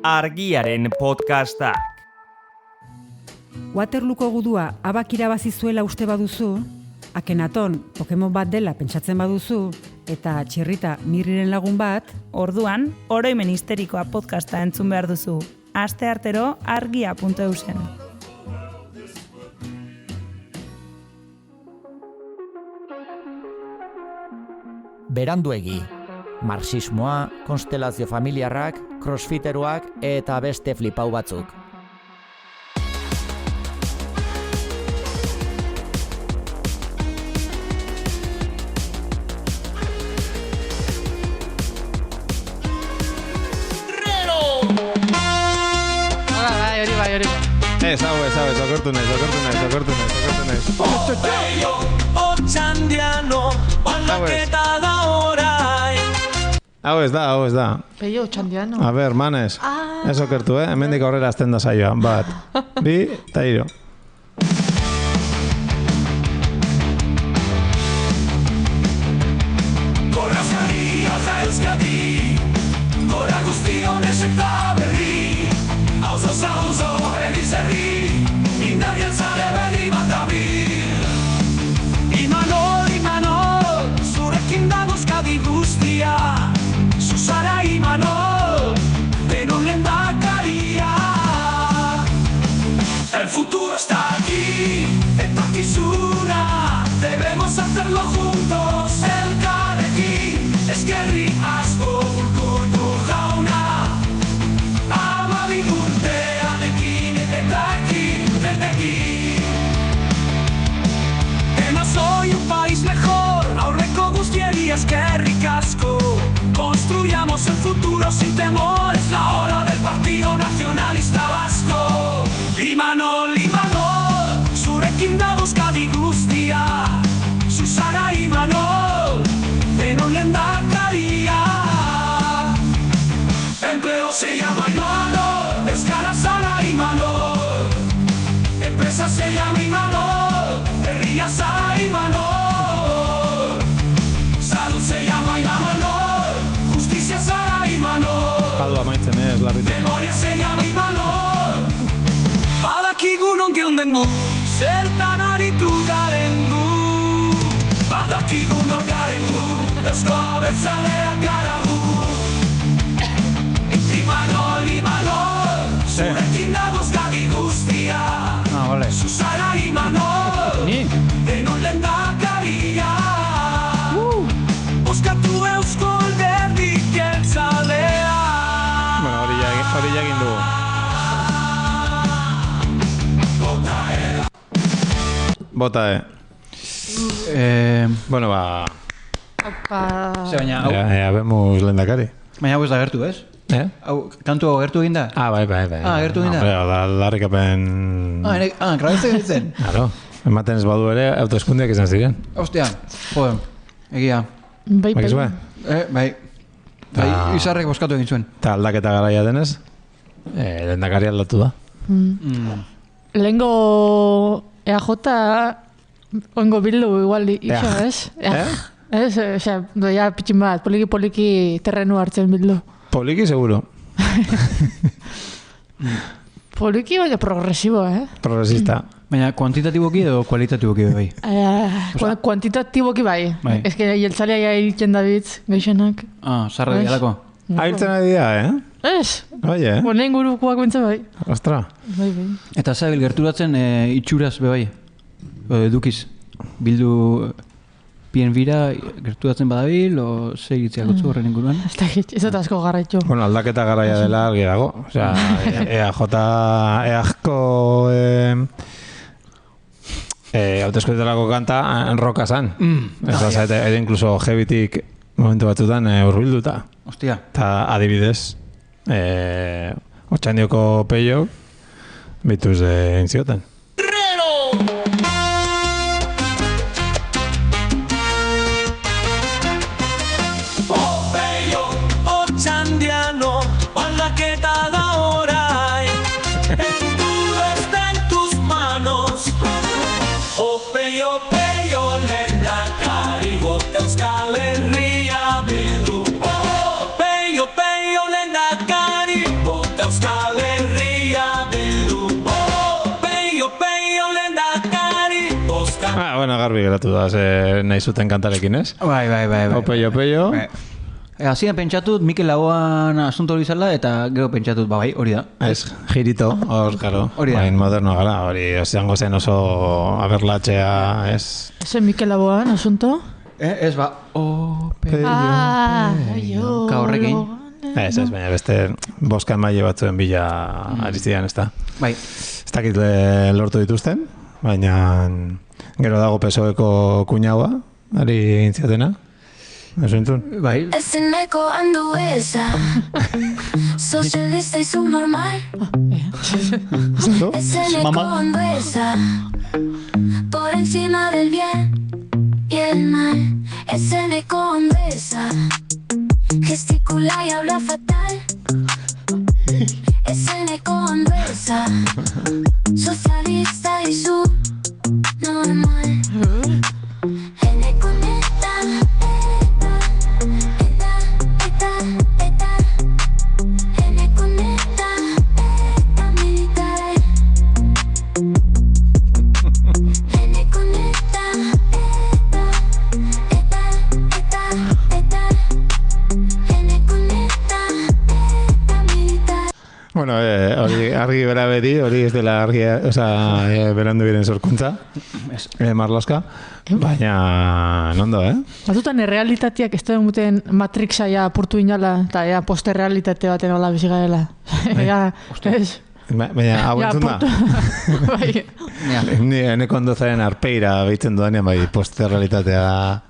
Argiaren podcastak. Waterlooko gudua abak irabazi zuela uste baduzu, Akenaton Pokemon bat dela pentsatzen baduzu, eta Txirrita Mirriren lagun bat, orduan, oroimen histerikoa podcasta entzun behar duzu. Asteartero argia.eusen. Beranduegi, marxismoa, konstelazio familiarrak, crossfiteruak eta beste flipau batzuk. Ez, okortu naiz. Peio, otxandiano, balaketa da orain. Hau ez da. Peio, otxandiano. A ber, manes. Ez okertu, hemendik aurrera azten da saioa. 1, 2, eta 3. Gora Euskadi, alta Euskadi, gora guztion esekta berri. Auzo, herri, indarien zare berri bat dabil. Imanol, zurekin dago Euskadi guztia. Zuzara Imanol, denon lehendakaria. El futuro está aquí, etorkizuna. Debemos hacerlo juntos, elkarrekin. Eskerrik asko Urkullu jauna. Que no soy un país mejor, aurreko guztieri eskerrik asko. Construyamos el futuro sin temor, es la hora del Partido Nacionalista Vasco. Imanol, zurekin dago Euskadi guztia. Zuzara Imanol, denon lehendakaria. Empleo se llama Imanol, euskara zara Imanol. Empresa se llama Imanol, herria zara Imanol. Salud se llama Imanol, justizia zara Imanol. Padu amaitzen ez, larritu. Memoria se llama Imanol. Badakigu non geunden gu, zertan aritu garen gu. Badakigu non garen gu, eusko abertzaleak gara gu. Imanol, zurekin dago Euskadi guztia. Vale. Zuzara Imanol, denon lehendakaria. Oskatu eusko alderdi jeltzalea. Bueno, hori jagin dugu. Bota, Bueno, ba... Opa. Habemos lehendakari. Baina hau ez da gertu, ez? Hau, kantu gertu egin da? Bai. Gertu egin da? Larrikapen... Grabazte ditzen? Claro, ematen ez badu ere autoeskundiak izan ziren. Ostia, joder, egia. Bai, Bakizue? Bai, izarrek boskatu egin zuen. Eta aldaketa garaia denez, lehendakari aldatu da. Lehengo EAJ, oingo bildu igual iso, ez? Ez, osea, doia pitxin bat, poliki terrenu hartzen bildu. Poliki, seguro. Poliki baina progresibo, Progresista. Baina kuantitatiboki edo kualitatiboki bai? Kuantitatiboki bai. Ez que jeltzalea ja hiltzen David, geixenak. Zarra dialako. Ahiltzen ari dira, Ez? Oie, Bonen gurukoak bentsa bai. Ostra. Bai. Eta zabil gerturatzen itxuraz be bai? Edukiz, bildu... Bien bira gerturatzen badabil, o ze iritziak otzu horren inguruan? Ez dut asko garraitu. Bueno, aldaketa garaia dela argi dago. Osea, EAJko hauteskundetarako kanta roka zan. Eta incluso heavytik momentu batzutan hurbilduta. Ostia. Eta adibidez, Otxandioko Peio bituz intzioten. Euskal Herria bildu. Peio, lehendakari, bota pentsatu da, nahi zuten kantarekin, ez? Bai. Opeio. Hasieran pentsatut, Mikel Laboan asunto hori zala, eta gero pentsatut, bai, hori da. Ez, girito, claro. Hori da. Moderno gara, hori izango zen oso aberlatxea, ez? Ese Mikel Laboan asunto? Ez, ba, Opeio. Ka horrekin. Ez, baina beste boska emaile batzuen bila arizian, ez da? Bai. Ez dakit lortu dituzten, baina gero dago PSOeko kuñaua, ari gintziatena. ¿Eso entzun? Bai. Ezeneko handu eza sozialista y subnormal. Ezeneko handu eza por encima del bien y el mal. Ezeneko handu eza gesticula y habla fatal. Ezeneko handu eza socialista y subnormal. Eneko neta Bueno, hori argi bera beti, hori ez dela argi, berandu biren sorkuntza, Marloska, baina nondo, Batutan errealitateak ez da muten Matrixa apurtu inala, eta posterrealitate baten hola bizigarela. Baina, hau entzun da? Ni eneko ondozaren arpeira behitzen dudanean, bai, posterrealitatea,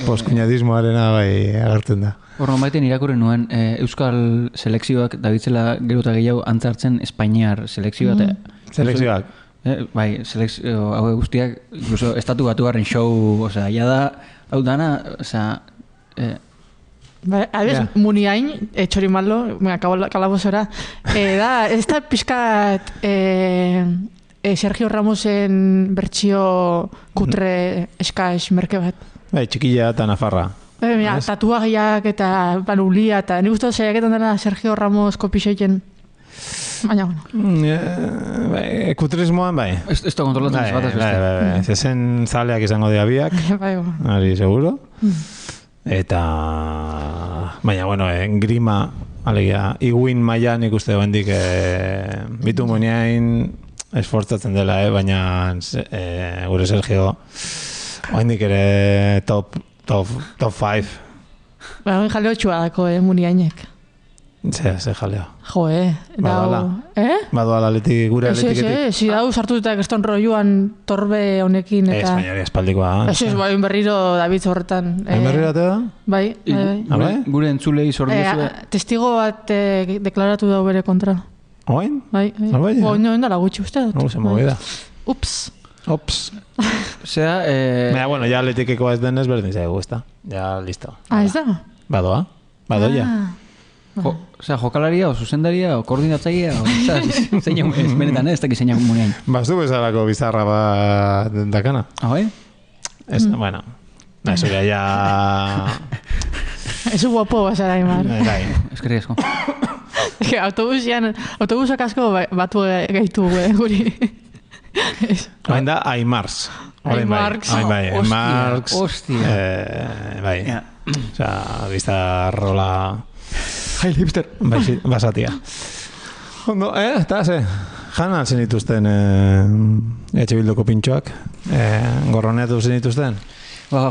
postkuñadismoarena, bai, agertzen da. Horren baiten irakurren nuen, Euskal selekzioak dabitzela gero eta gehiago antzartzen Espainiar selekzioak. Selekzioak? Bai, selekzio hau guztiak, incluso estatu batuaren show, osea, ya da, hau dana, osea... Adez, muniain, txorimaldo, kalabozora, ez da pixkat Sergio Ramosen bertsio kutre eskaez merke bat. Bai, txikilla eta nafarra. Tatuagiak eta banulia, eta nik uste zaiaketan dena Sergio Ramos kopixeiten. Baina, bueno. Ekutrismoan, bai. Ez da kontrolatzen ez bat ez beste. Bai. Zezen zaleak izango dira biak. Ari, seguro. Eta... Baina, bueno, grima, alegia, iguin mailan ikuste bendik bitu muneain esfortzatzen dela, baina gure Sergio oindik ere top 5. Baina, jaleo txua dako, muniainek. Ze jaleo. Badoala. Badoala gure aletiketik. Ez, dau sartuta keston roioan torbe honekin eta... Ez, baina hori espaldikoa. Ez, bai, berriro David horretan. Berriro atea da? Bai. Gure entzulei zordezue. Testigo bat deklaratu da bere kontra. Oain? Bai. Oain dala gutxi uste dut. Se movida. Ups. Osea, baina, bueno, ya aletikekoa ez denez berdin zaigu, ez da? Ja, listo. Ez da? Badoa. Badoia. Osea, jokalaria, o zuzendaria, o koordinatzaia, o zein ez benetan, ez dakit zein munean. Bastu bezalako bizarra bat dakana. Bai? Ez, bueno, eso ya... Ez guapo basara, Imar. Bai. Eskerri asko. Autobusak asko batu gaitu guri. Hain da, Aimars. Aimars. Hostia. Bai. Osea, bizarrola... Hai, hipster. Basatia. Ondo, eta ze, jana altzen dituzten etxe bilduko pintxoak, gorroneatu zen dituzten?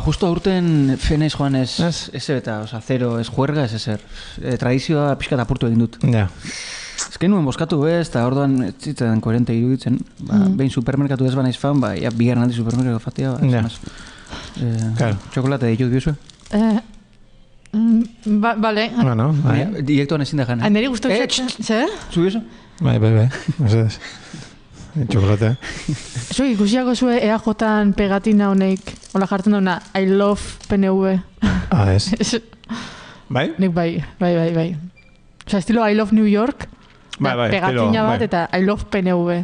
Justo aurten fenez joan ez eta, oza, zero, ez juerga, ez ezer. Tradizioa pixkat apurtu egin dut. Ja. Ez nuen boskatu eta orduan ez zitzen koherente iruditzen. Behin supermerkatu ez banaiz fan, bigarren aldi supermerkatu fatia. Txokolate ditut biozu? Vale. Bueno, direktuan ezin da jana. Neri guztu zer? Zu biozu? Bai. Txokolate. Zuek ikusiako zue EAJ-an pegatina honeik, hola jartzen dauna, I love PNV. Ez. Bai? Nik bai. Osa, estilo I love New York, pegatina bat eta I love PNV.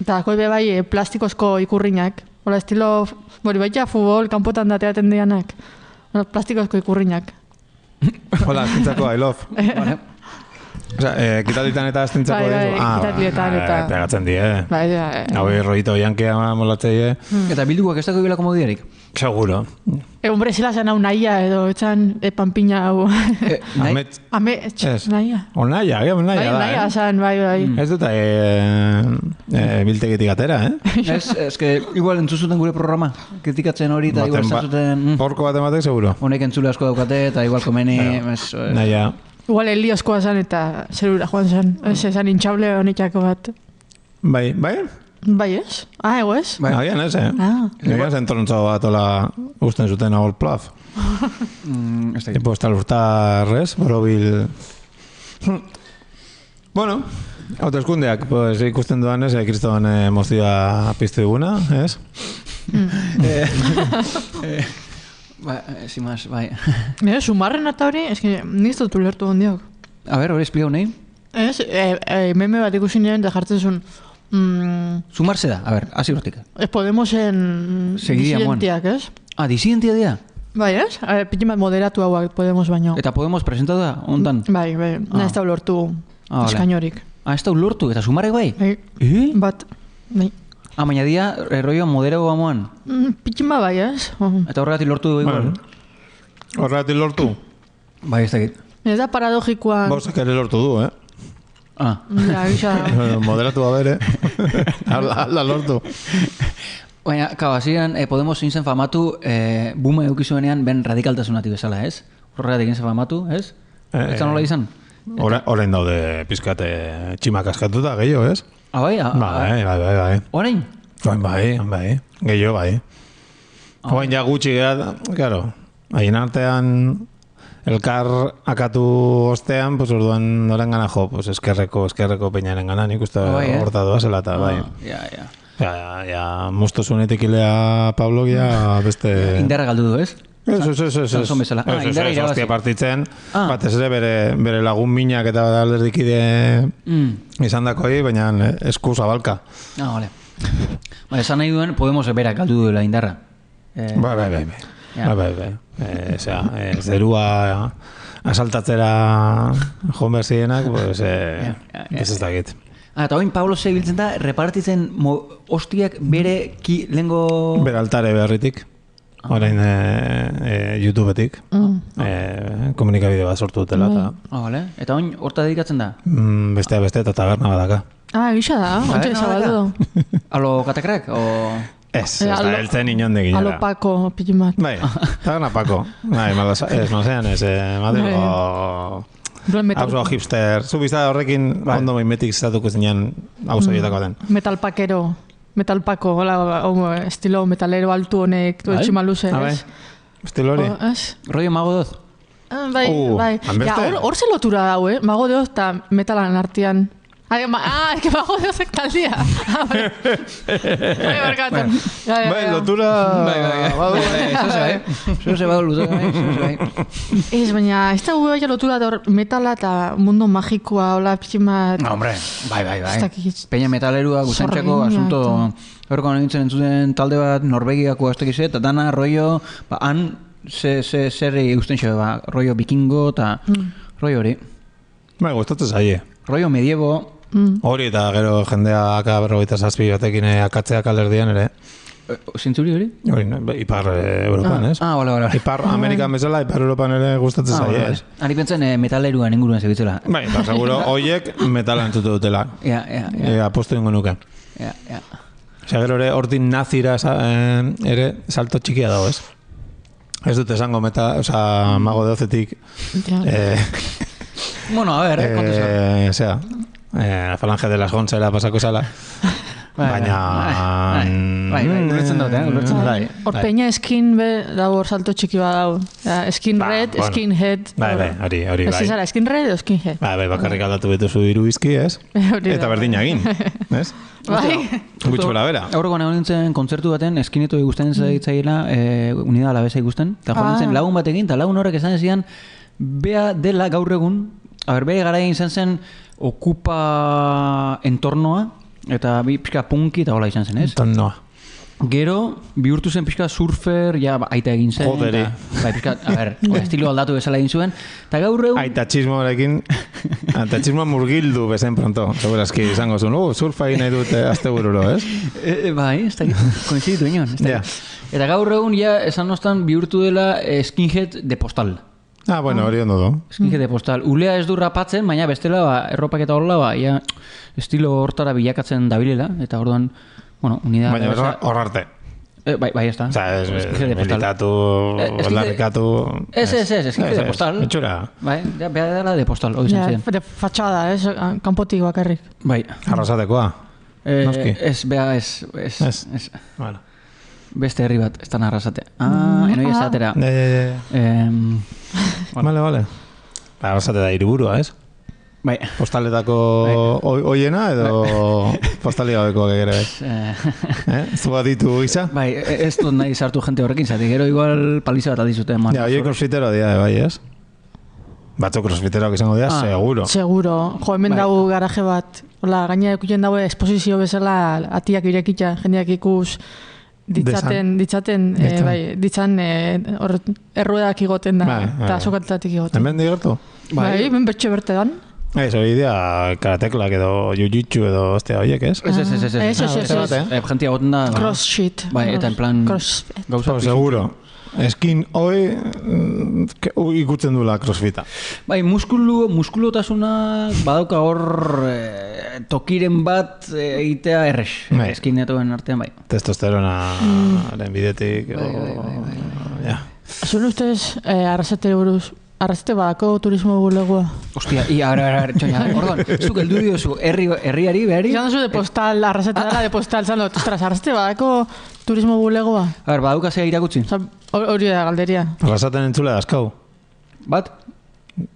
Eta dako bai plastikozko ikurriñak. Hola, estilo, bori baita futbol, kanpotan dateaten dianak. Plastikozko ikurriñak. Hola, kintzako I love. Osa, kitalditan eta astintzako Bai, kitalditan eta... Pegatzen die, Bai, Hau roito jankia molatzeie. Eta bilduak ez dago bilako modiarik? Seguro. Hombre, zela zen hau naia edo, etxan pampina hau. Ez. Naia. O naia, agian naia da, Naia zen, bai. Ez dut, biltegitik atera, Ez que igual entzuzuten gure programa, kritikatzen hori eta igual entzuzuten... Porko bat ematek, seguro. Honek entzule asko daukate eta igual komeni... Naia. Igual helioskoa zen eta zerura joan zen. Ez zen intxable honetako bat. Bai? Bai ez? Ego ez? Agian ez, Agian zen trontzo bat ola usten zuten agol plaf. Tipo estal urtarrez, borobil... Bueno, hauteskundeak, pues ikusten duan ez, kriston mozioa piztu diguna, ez? Sin más, bai. Sumarren eta hori, eski niztu tulertu hondiok. A ver, hori esplikau nahi? Ez, meme bat ikusi nien da jartzen zuen... Sumarse da, a ver, hasi hortik. Podemosen disidentiak, ez? Disidentia dira? Bai, ez? Pitin bat moderatu hauak Podemos baino. Eta Podemos presentatu da, ondan? Bai, ez da lortu eskainorik. Ez da lortu, eta sumarek bai? Bat, bai. Baina dia, rollo moderago gamoan? Pitin bat bai, ez? Eta horregatik lortu du igual? Horregatik lortu? Bai, ez dakit. Ez da paradogikoan... Bozak ere lortu du, Ja, gisa... Moderatu bere, alda lortu. Baina, kabasian, Podemos zintzen famatu, bume eukizuenean ben radikaltasunatik bezala, ez? Horregatik zintzen famatu, ez? Ez da nola izan? Horein daude pizkate tximak askatuta, gehiago, ez? Bai? Bai. Horein? Bai. Gehiago, bai. Horein ja gutxi gehat, claro, hain artean... Elkar akatu ostean, pues orduan noren gana jo, pues eskerreko peinaren gana, nik uste horta doazela eta bai. Ja, mostosunetik ilea Pablo, ja beste... Indarra galdu du, ez? Ez, hostia partitzen, batez ere bere lagun minak eta alderdikide izan dakoi, baina esku zabalka. Vale. Esan nahi duen, Podemos berak galdu duela indarra. Bai. Zerua asaltatzera joan behar zirenak, pues ez dakit. Eta oin Pablo zebiltzen da, repartitzen hostiak bere lengo... Bere altare beharritik, orain YouTubetik, komunikabide bat sortu dutela. Eta oin horta dedikatzen da? Beste eta taberna badaka. Gisa da, ontsa zabaldu. Alo katakrak, o... Ez da heltzen inonde ginera. Alo Pako, pijimat. Bai, taberna Pako. Ez mazean, ez Madrilgo... Hauzo hipster. Zu bizta horrekin ondo maimetik zatuko zinean hauzo dietako den. Metalpakero. Metalpako, estilo metalero altu honek, duetxi maluze, ez? Estilo hori? Rollo Mago Doz? Bai. Hor ze lotura dau, Mago Doz eta metalan artean. Es que Mago Dozek taldea. Bai, barkatu. Bai, lotura... Eso se va bai. Ez, baina, ez da bai lotura da metala eta mundo magikoa, hola, pixima... Hombre, bai. Peña metalerua, guzantxako, asunto... Horko nintzen entzuten talde bat, Norvegiako aztekize, eta dana, rollo... Han, zerri usten xe, rollo vikingo, eta rollo hori. Bai, gustatzen zaie. Rollo medievo... Hori eta gero jendea berrogeita zazpi batekin akatzeak alerdian ere. Zintzuri hori? Hori, Ipar Europan, ez? Bale. Ipar Amerikan bezala, Ipar Europan ere gustatzen zaie, ez? Ari pentsen metaleruan inguruan segitzela. Bai, seguro, hoiek metala entzute dutela. Aposto ingo nuke. Gero ere, hortin nazira ere salto txikia dago, ez? Ez dut esango Mago de Ozetik... Bueno, a ver, kontesa. Falange de las Gonzera pasako zala. Baina... Bai, ulertzen dut, Hor peña skin dago hor salto txiki bat dago. Skin red, skin head. Bai, hori. Ez zara, skin red o skin head? Bai, bakarrik aldatu betuzu hiru izki, ez? Eta berdin egin, ez? Bai. Gutxo bera. Aurreko nago nintzen kontzertu baten, eskinetu ikusten zaitzaila, unida alabeza ikusten, eta joan nintzen lagun batekin, eta lagun horrek esan zian, bea dela gaur egun, bere garaia izan zen, okupa entornoa, eta pixka punki eta hola izan zen, ez? Entornoa. Gero, bihurtu zen pixka surfer, ja, aita egin zen. Joderi. Bai, pixka, a ber, estilo aldatu bezala egin zuen. Eta gaur egun... Aita txismoarekin, aita txismoa murgildu bezen pronto. Segurazki izango zuen, surfa egin nahi dute azte bururo, ez? Bai, ez da, koinziditu inon. Eta gaur egun, ja, esan nostan bihurtu dela skinhead de postal. Bueno, hori ondo do. Skinhead de postal. Ulea ez du rapatzen, baina bestela, erropak eta horrela, ja, estilo hortara bilakatzen dabilela, eta orduan... Bueno, unidad... Baina hor arte. Bai, ez da. Osa, militatu, aldarrikatu... Ez, eskinge de postal. Etxura. Bai, behar dela de postal, hori zen ziren. De fachada, kanpotik bakarrik. Bai. Arrasatekoa. Noski. Ez, beha, ez. Bueno. Beste herri bat, ez da Arrasate. Enoi esatera. Vale. Arrasate da hiriburua, ez? Bai. Postaletako oiena edo postali gabeko ere bai. Zua ditu gisa? Bai, ez dut nahi sartu jente horrekin, zati gero igual paliza bat adizute. Ja, oie crossfitero dira, bai, ez? Batzu crossfiteroak izango dira, seguro. Seguro. Jo, hemen dago garaje bat. Hola, gaina ekutzen dago esposizio bezala atiak irekitza, jendeak ikus ditzaten erruedak igoten da, eta sokatetatik igoten. Hemen digertu? Bai, hemen betxe berte dan. Ez, hori dira karateklak edo jiu-jitsu edo ostea horiek, ez? Ez. Gentia goten da... Crossfit. Bai, eta en plan... Gauza, seguro. Eskin hoi ikutzen dula crossfita. Bai, muskulotasunak badauka hor tokiren bat egitea errex. Eskinetoen artean, bai. Testosteronaren bidetik. Bai. Zuen ustez, Arrasate buruz, Arrasate badako turismo bulegoa? Hostia, ara, txoina, orduan, zuk eldu diozu herriari, behari? Izan duzu de postal, Arrasate dela de postal, zan dut, ostras, Arrasate badako turismo bulegoa? A ber, badauka zea irakutzi? Hori da, galderia. Arrasaten entzule dazkau? Bat?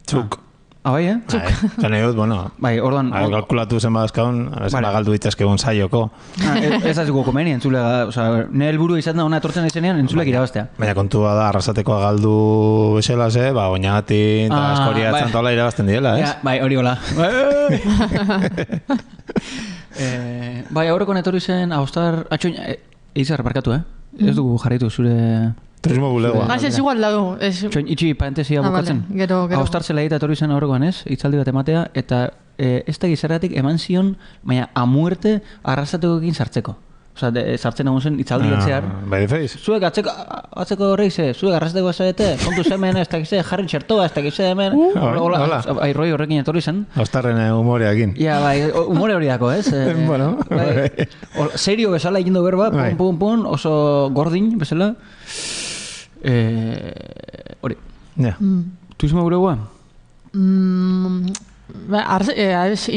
Zuk. Bai, Zuk. Zan edut, bueno. Bai, orduan... Kalkulatu zen badazkaun, galdu ditzazkegun saioko. Ez da zuko komeni, entzule, ne helburu izan da ona etortzen izenean, entzulek irabaztea. Baina kontua da, Arrasatekoa galdu bezala ze, oinatin, eta askoria zantola irabazten diela, ez? Bai, hori hola. Bai, aurreko netorri zen, Austar, atxoin, Eizar, barkatu, Ez dugu jarritu zure... Turismo bulegoa. Ez igual dago. Txoin, itxi parentesia bukatzen. Gero. Austar zela eta etorri zen aurrekoan, ez? Itzaldi bat ematea, eta ez da gizarratik eman zion, baina a muerte Arrasatekoekin sartzeko. Osa, sartzen egun zen itzaldi batzear. Bai de feiz. Zuek atzeko horreize, zuek Arrasateko azarete, kontu zemen, ez dakize, jarri txertoa, ez dakize hemen. Hola. Roi horrekin etorri zen. Austarren humoreakin. Ja, bai, humore hori dako, ez? Bueno. Serio bezala egin du berba, pum, oso gordin bezala. Hori. Turismo bulegoa?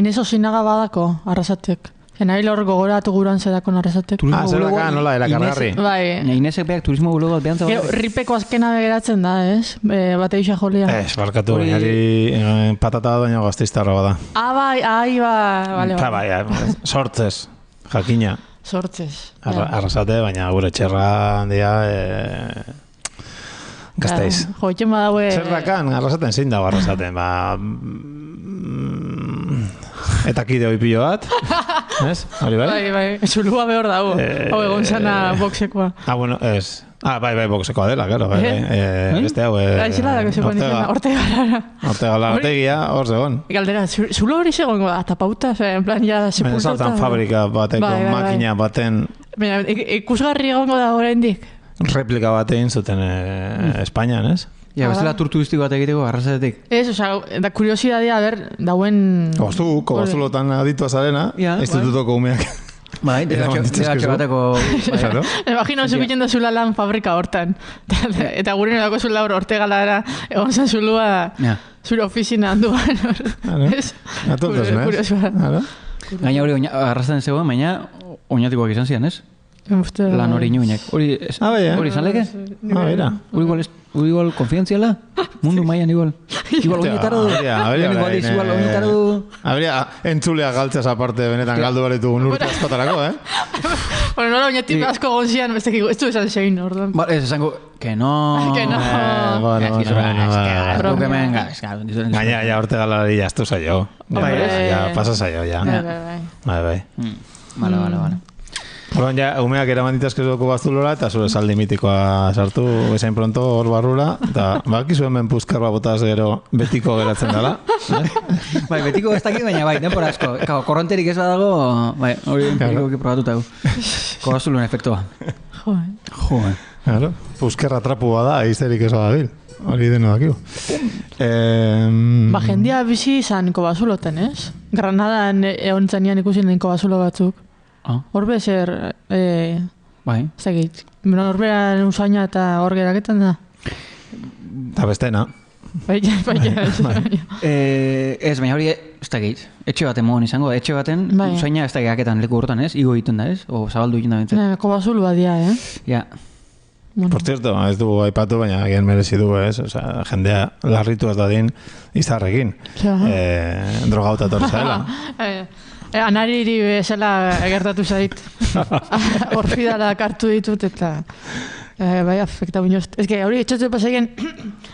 Inez Osinaga badako, Arrasatek. Nahi lor gogoratu guran zedakon Arrasatek. Zeraka nola, erakargarri. Inezek beak turismo bulegoa behantza bat. Ripeko azkena begeratzen da, ez? Bate isa jolia. Ez, barkatu, bainari patata bat baina gazteiztarra bada. Bai, Bai, sortzez, jakina. Sortzez. Arrasate, baina gure txerra handia... Gazteiz. Joitzen badaue... Zer dakan, Arrasaten zein dago Arrasaten, eta kide hoi pilo bat, ez? Hori bai? Bai, zulua behor dago, hau egon zana boxekoa. Bueno, ez. Bai, boxekoa dela, claro, bai. Beste hau, Ortega Lartegia, hor zegoen. Galdera, zulo hori zegoen goda, tapauta, en plan, ja, sepultota. Zaltan fabrika bateko, makina baten... Ikusgarri egon goda oraindik. Replika bat egin zuten Espainian, ez? Ja, bestela tur turistiko bat egiteko Arrasatetik. Ez, da kuriosidadea, dauen... Kobazulotan aditua zarena, institutoko umeak. Bai, degatxe bateko... Imagino, zukiten da zula lan fabrika hortan. Eta gure nolako zula hor Ortega Lara, egon zan zulua zure ofizina handuan. Kuriosidadea. Gaina hori Arrasaten zegoen, baina oinatikoak izan zian, ez? Lan hori inuinek. Hori izan leke? Hori igual konfiantziala? Mundu maian igual. Igual oinetaro du. Habría entzulea galtzaz aparte benetan galdu baritugun urte askotarako, Bueno, nola oinetik asko gonzian, ez du esan zein, orduan. Ez esango, que no. Gaina, ja Ortega Larari jaztu zaio. Ja, pasa zaio, ja. Bai. Vale. Horan ja, umeak eraman ditazkezoko bazulora eta zure saldi mitikoa sartu bezain pronto hor barrura, eta bakizu hemen puzkarra botaz gero betiko geratzen dela. Bai, betiko ez dakit, baina bai, denpora asko. Korronterik ez badago, bai, hori empirikoki probatuta gu. Kobazuloen efektua. Joe. Claro, puzkerra trapu bada, izterik ez badabil. Hori deno dakiu. Jendia bizi izan kobazuloten, ez? Granadan egon zanean ikusi nien kobazulo batzuk. Horbe zer, bai. Zegit, horbean usaina eta hor geraketan da? Eta bestena. Baina. Ez, baina hori, ez dakit, etxe baten mogon izango, etxe baten usaina ez dakit haketan leku hortan, ez? Igo egiten da, ez? O zabaldu egiten da bintzen. Kobazul badia, Ja. Por cierto, ez du aipatu, baina gen merezi du, ez? Osea, jendea larritu ez dadin izarrekin. Drogauta torri zaela. Anariri bezala gertatu zait. Orfidala kartu ditut eta bai, afekta binoz. Ez que hori etxotu pasegen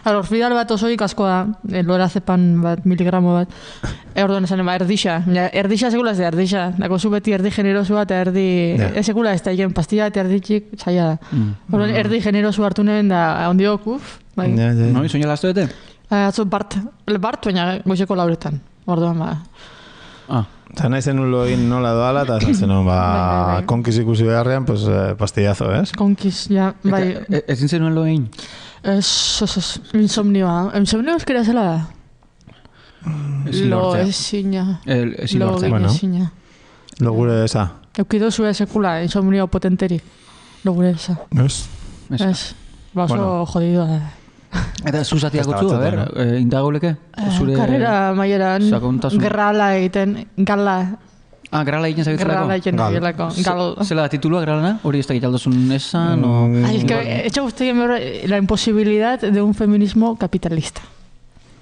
orfidal bat osoik asko da, lorazepan bat, miligramo bat. Orduan esan, erdixa. Erdixa sekula ez da, erdixa. Dako zu beti erdi generosu bat, erdi... Ez sekula ez da, egen pastilla eta erditxik txaila da. Orduan erdi generosu hartu nuen da, ondiok, bai. No, izoin jala aztu dute? Atzo Bart, baina goizeko lauretan. Orduan, ba... Eta nahi zen ulo egin nola doala, eta esan zenun, konkiz ikusi beharrean, pues, pastillazo, ez? Konkiz, ja, bai. Ezin zenuen lo egin? Insomnioa. Insomnio euskera zela da? Lo ezina. Ezin lortzea. Lo gure eza. Eukido zue sekula, insomnio potenteri. Lo gure eza. Ez? Oso jodido da. Eta zuzatiak gotzu, a ber, indagoleke? Karrera maieran, gerrala egiten, gala. Gerrala egiten zabitzalako? Gal. Zela titulua gerralana? Hori ez da gitaldozun esan? Etxe guztien la imposibilidad de un feminismo capitalista.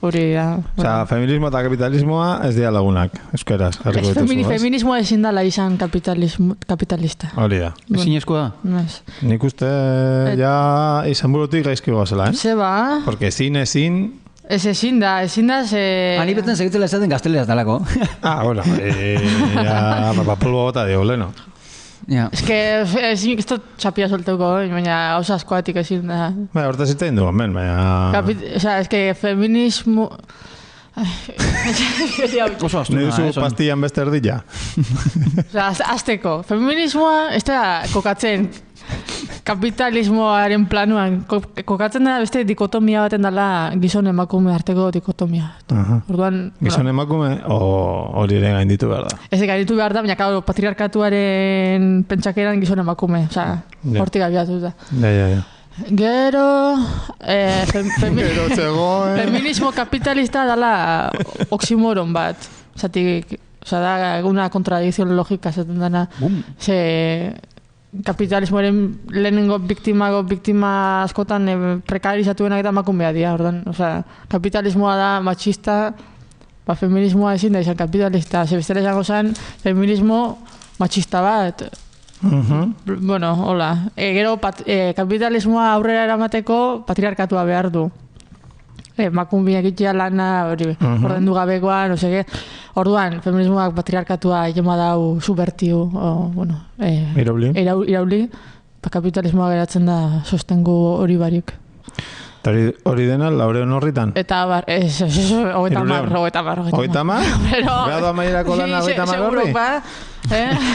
Hori da. Osea, feminismo eta kapitalismoa ez dira lagunak, euskeraz. Feminismoa ezin dala izan kapitalista. Hori da. Ezin eskoa da? Nik uste ja izan burutik gaizki gozela, Zeba. Porque ezin... Ez ezin da, ze... Ani beten segitzela esaten gazteleraz dalako. Bueno, ja papapulbo gota dio, leno. Ez que ez dut txapia solteuko, baina hauza askoatik ezin da. Baina, horta zitein du, men, baina... Osea, ez que feminismo... Ne duzu pastillan beste erdila? Osea, azteko, feminismoa ez da kokatzen kapitalismoaren planuan. Kokatzen da beste dikotomia baten dela gizon emakume arteko dikotomia. Gizon emakume hori ere gainditu behar da? Ez gainditu behar da, baina patriarkatuaren pentsakeran gizon emakume. Osea, hortik abiatu da. Ja. Gero... Feminismo kapitalista dela oximoron bat. Osea, da una kontradikzion logika zaten dana. Kapitalismoaren lehenengo biktima askotan prekarizatuenak eta emakumea dira, ordan. Osea, kapitalismoa da machista, feminismoa ezin da izan kapitalista. Bestela izango zen, feminismo machista bat. Bueno, hola. Gero, kapitalismoa aurrera eramateko patriarkatua behar du. Emakumeak itxea lana, ordendu gabekoa, no sege. Orduan, feminismoak patriarkatua egema dau subvertiu, irauli, kapitalismoa geratzen da sostengu hori barik. Hori dena, Laureon horritan? Eta bar, hogeita mar. Hogeita mar? Beado amaierako lana hogeita mar horri?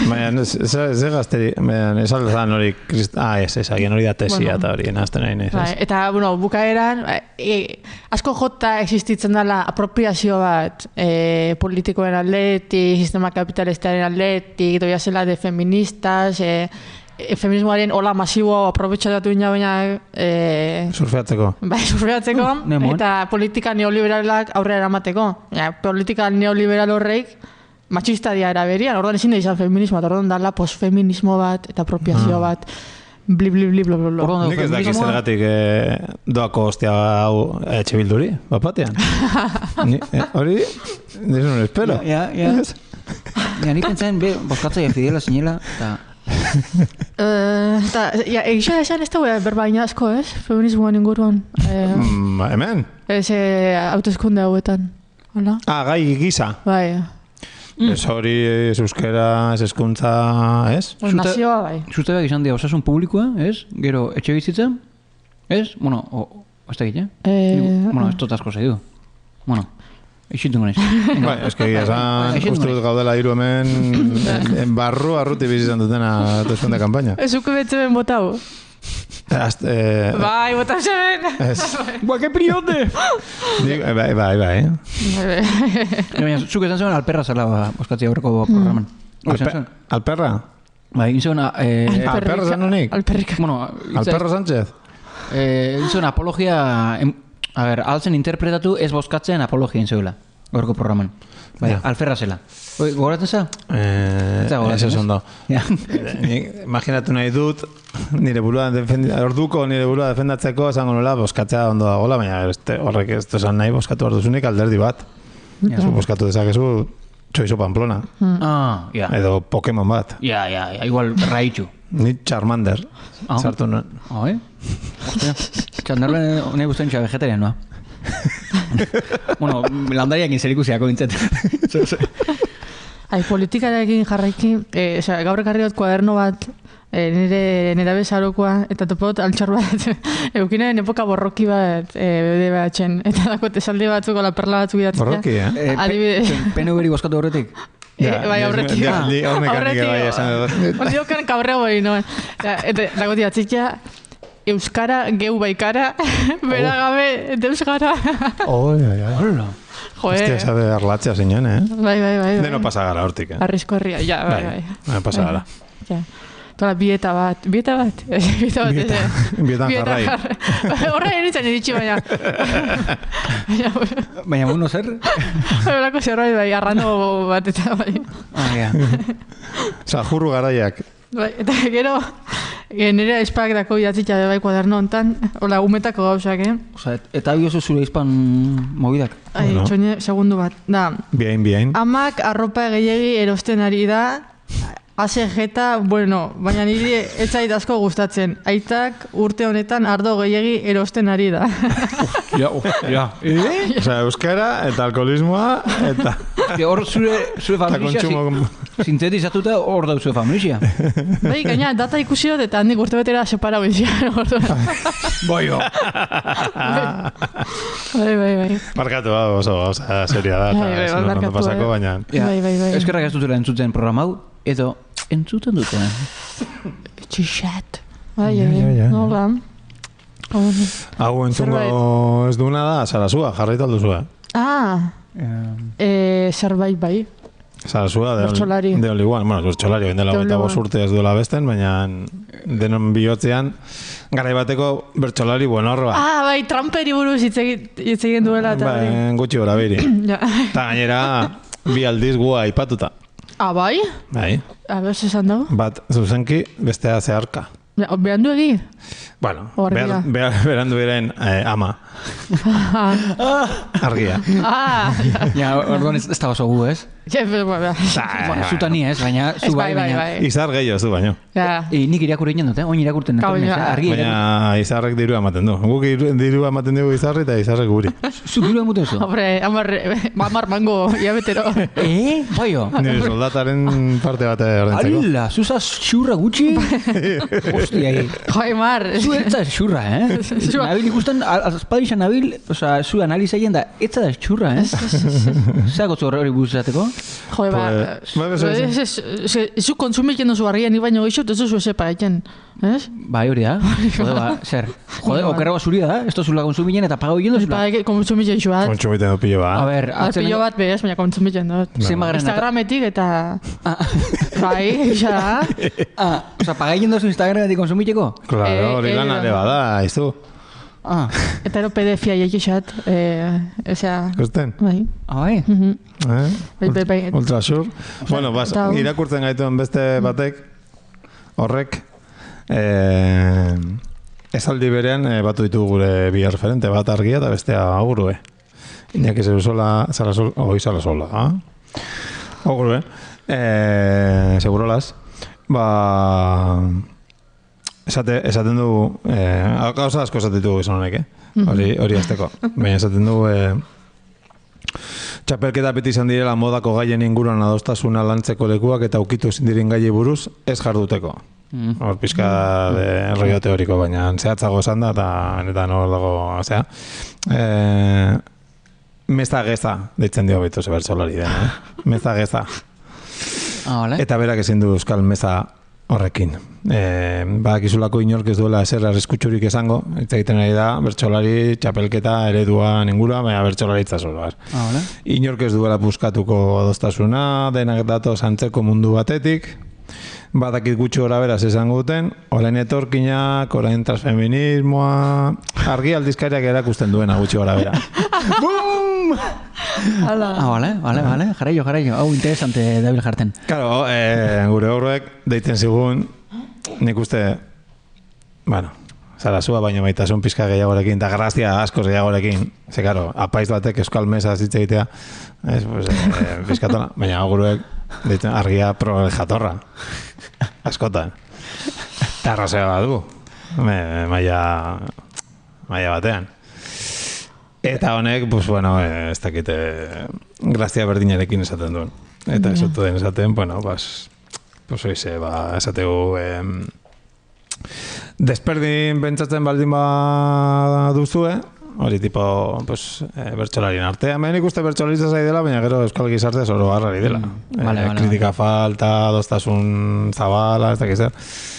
Baina, ez gazteri, ez aldazan hori, egin hori da tesia eta hori, nazten nahi nez. Eta, bukaeran, asko jota existitzen dela apropiazio bat politikoen atletik, sistema kapitalistaren atletik, doia zela de feministas, feminismoaren hola masibo aprobetxatu ina baina surfeatzeko. Bai, surfeatzeko eta politika neoliberalak aurrera eramateko. Politika neoliberal horreik machista dia eraberian, orduan ezin da izan feminismo, orduan dala posfeminismo bat eta apropiazio bat. Bli. Nik ez dakiz zergatik doako hostia hau etxe bilduri, bapatean. Hori, nizu no espero. Ja, nik pentsaen, boskatzaia Fidela zinela, eta... Egisa esan ez da berbaina asko, ez? Feminismoan inguruan. Hemen? Ez hauteskunde hauetan. Gai gisa? Bai. Ez hori, ez euskera, ez hezkuntza, ez? Nazioa bai. Zute behar izan dira osasun publikoa, ez? Gero etxe bizitza, ez? Bueno, ez da egite? Bueno, ez tot asko zaidu. Bueno, eixintu naiz. Bai, ez que esan, uste dut gaudela hiru hemen arruti bizizan dutena tezkonde kampaina. Ez uke betze ben botau. Bai, botau zeben. Ba, que prionde! Bai. Baina, zuk esan zuen alperra zela boskatzi aurreko programan. Alperra? Bai, inzuen... Alperra zan honik? Alperrika. Bueno, Alperra Sánchez? Inzuen apologia... A ber, altzen interpretatu ez boskatzen apologia inzuela. Gaurko programan. Bai, alferra zela. Gogoratzen za? Ez ondo. Imaginatu nahi dut, orduko nire burua defendatzeko esango nola boskatzea ondo dagoela, baina horrek ez esan nahi boskatu arduzunik alderdi bat. Boskatu dezakezu Txoizo Pamplona. Edo Pokemon bat. Ja, igual Raichu. Ni Charmander. Sartu nuen. Ostia, Charmander nahi guztien txea vegetarianoa. Bueno, landariak inzerikusiako bintzet. Politikarekin jarraiki, gaur ekarri dut kuaderno bat, nire bezarokoa, eta topot altxor bat, eukinen epoka borroki bat, bede batzen, eta dako tesaldi batzuk, la perla batzuk idatzea. Borroki, Adibidez. PNV-ri boskatu horretik? Bai, aurretik. Ondiokan kabreo bori, no? Eta dako tiatzikia, euskara, geu baikara, bera gabe, eta euskara. Hola. Hostia, sabe arlatzea zinean, Bai. Deno pasa gara hortik, Arrizko herria, ja, bai. Pasa gara. Tola, bieta bat. Bietan jarrai. Horra enitzen iritsi, baina. Baina, uno zer? Horako zerbait, bai, arrano bat eta bai. Zajurru garaiak. Bai, eta gero, nire espak dako idatzitza bai kuaderno hontan, hola, umetako gauzak, Osa, eta biozu zure izpan mobidak? Txoine, segundu bat. Da, Bien. Amak arropa gehiagi erosten ari da, ACG, bueno, baina niri etzait asko gustatzen. Aitak urte honetan ardo gehiagi erosten ari da. Ja. Osea, euskara eta alkoholismoa eta... Hor zure familia sintetizatuta hor da zure familia. Bai, gaina, data ikusi dut eta handik urte betera separau izan. Boio. Bai. Markatu, oso seria da. Bai, pasako, baina... Bai. Eskerrak ez dutela entzuten programa hau, edo entzuten dutena. Txixat. Bai, nola. Hau entzungo ez duena da, Sarasua, jarraita alduzua. Zerbait bai. Sarasua, de Oliguan. Bueno, bertsolari, bendela eta urte ez duela besten, baina denon bihotzean, garai bateko bertsolari buenorroa. Bai, Trumperi buruz hitz egin duela. Bai, gutxi gora biri. Eta gainera, bi aldiz gua aipatuta. Bai? Bai. Ber, zesan dago? Bat zuzenki, bestea zeharka. Berandu egi? Bueno, berandu eren ama. Argia. Ja, orduan ez da oso gu, ez? Zuta ni ez, baina zu bai. Izar gehiago zu baino. Nik irakurri inen dut, oin irakurten dut. Baina izarrek diru ematen du. Guk diru ematen dugu izarri eta izarrek guri. Zu diru ematen zu? Hombre, amar mango, iabetero. Baio? Nire soldataren parte bat ordentzeko. Ala, zuzaz xurra gutxi? Hostia, Joi, mar. Zu etza xurra, Nabil ikusten, azpadixan nabil, oza, zu analizaien da, etza da xurra, Zerako zu hori buzateko? Joi, zu konsumitzen duzu barrian, ni baino geixot, ez duzu esepa egiten, ez? Bai, hori da. Zer? Jode, okerragoa zuria da, ez dozula konsumitzen eta pagau egin dozula. Konsumitzen zu bat. Konsumitzen du pilo bat. A ber, pilo bat bez, baina konsumitzen dut. Instagrametik eta... Bai, xa da. Osa, pagai egin dozu Instagrametik konsumitzeko? Claro, hori lan ale bada, izu. Eta ero PDF-a egixat, Gusten? Bai. Bai? Ultrasur. Bueno, irakurtzen gaituen beste batek, horrek, esaldi berean batu ditu gure bi referente, bat Argia eta bestea Ogurue. Iñaki Sarasola, Ogurue. Segurolas. Esaten du, gauza asko esaten du gizon honek, hori azteko. Baina esaten du, Txapelketa beti izan direla modako gaien inguruan adostasuna lantzeko lekuak eta ukitu ezin diren gaiei buruz ez jarduteko. Hor pizka de rollo teoriko, baina zehatzago esan da, eta hor dago, osea, meza geza, deitzen dio betu zebertsolari den, meza geza. Vale. Eta berak ezin du euskal meza horrekin. Badakizulako inork ez duela ezer arriskutsurik esango, hitz egiten ari da, bertsolari, txapelketa, ereduan ingurua, baina bertsolaritza zoroar. Vale. Inork ez duela buskatuko adostasuna, denak datoz antzeko mundu batetik, badakit gutxi gora beraz esango duten, orain etorkinak, orain transfeminismoa, argi aldizkariak erakusten duena gutxi gora bera. Bum! Vale, jarraio. Hau interesante dabil jarten. Claro, gure horrek deiten zigun, nik uste, bueno, zarazua baino baitasun pizka gehiagorekin, eta grazia askoz gehiagorekin, ze karo, apaiz batek euskal mesa zitze egitea, pizkatona, baina guruek deitzen argia pro jatorra, askotan. Eta arrazea bat du, maila batean. Eta honek, pues bueno, ez dakite grazia berdinarekin esaten duen. Eta ez duen esaten, bueno, pues oize, esategu desperdin pentsatzen baldin duzue, hori tipo, pues, bertsolarien artean. Hemen ikuste bertsolaritza zai dela, baina gero euskal gizarte zoro harrari dela. Kritika falta, adostasun zabala, ez dakiz zer.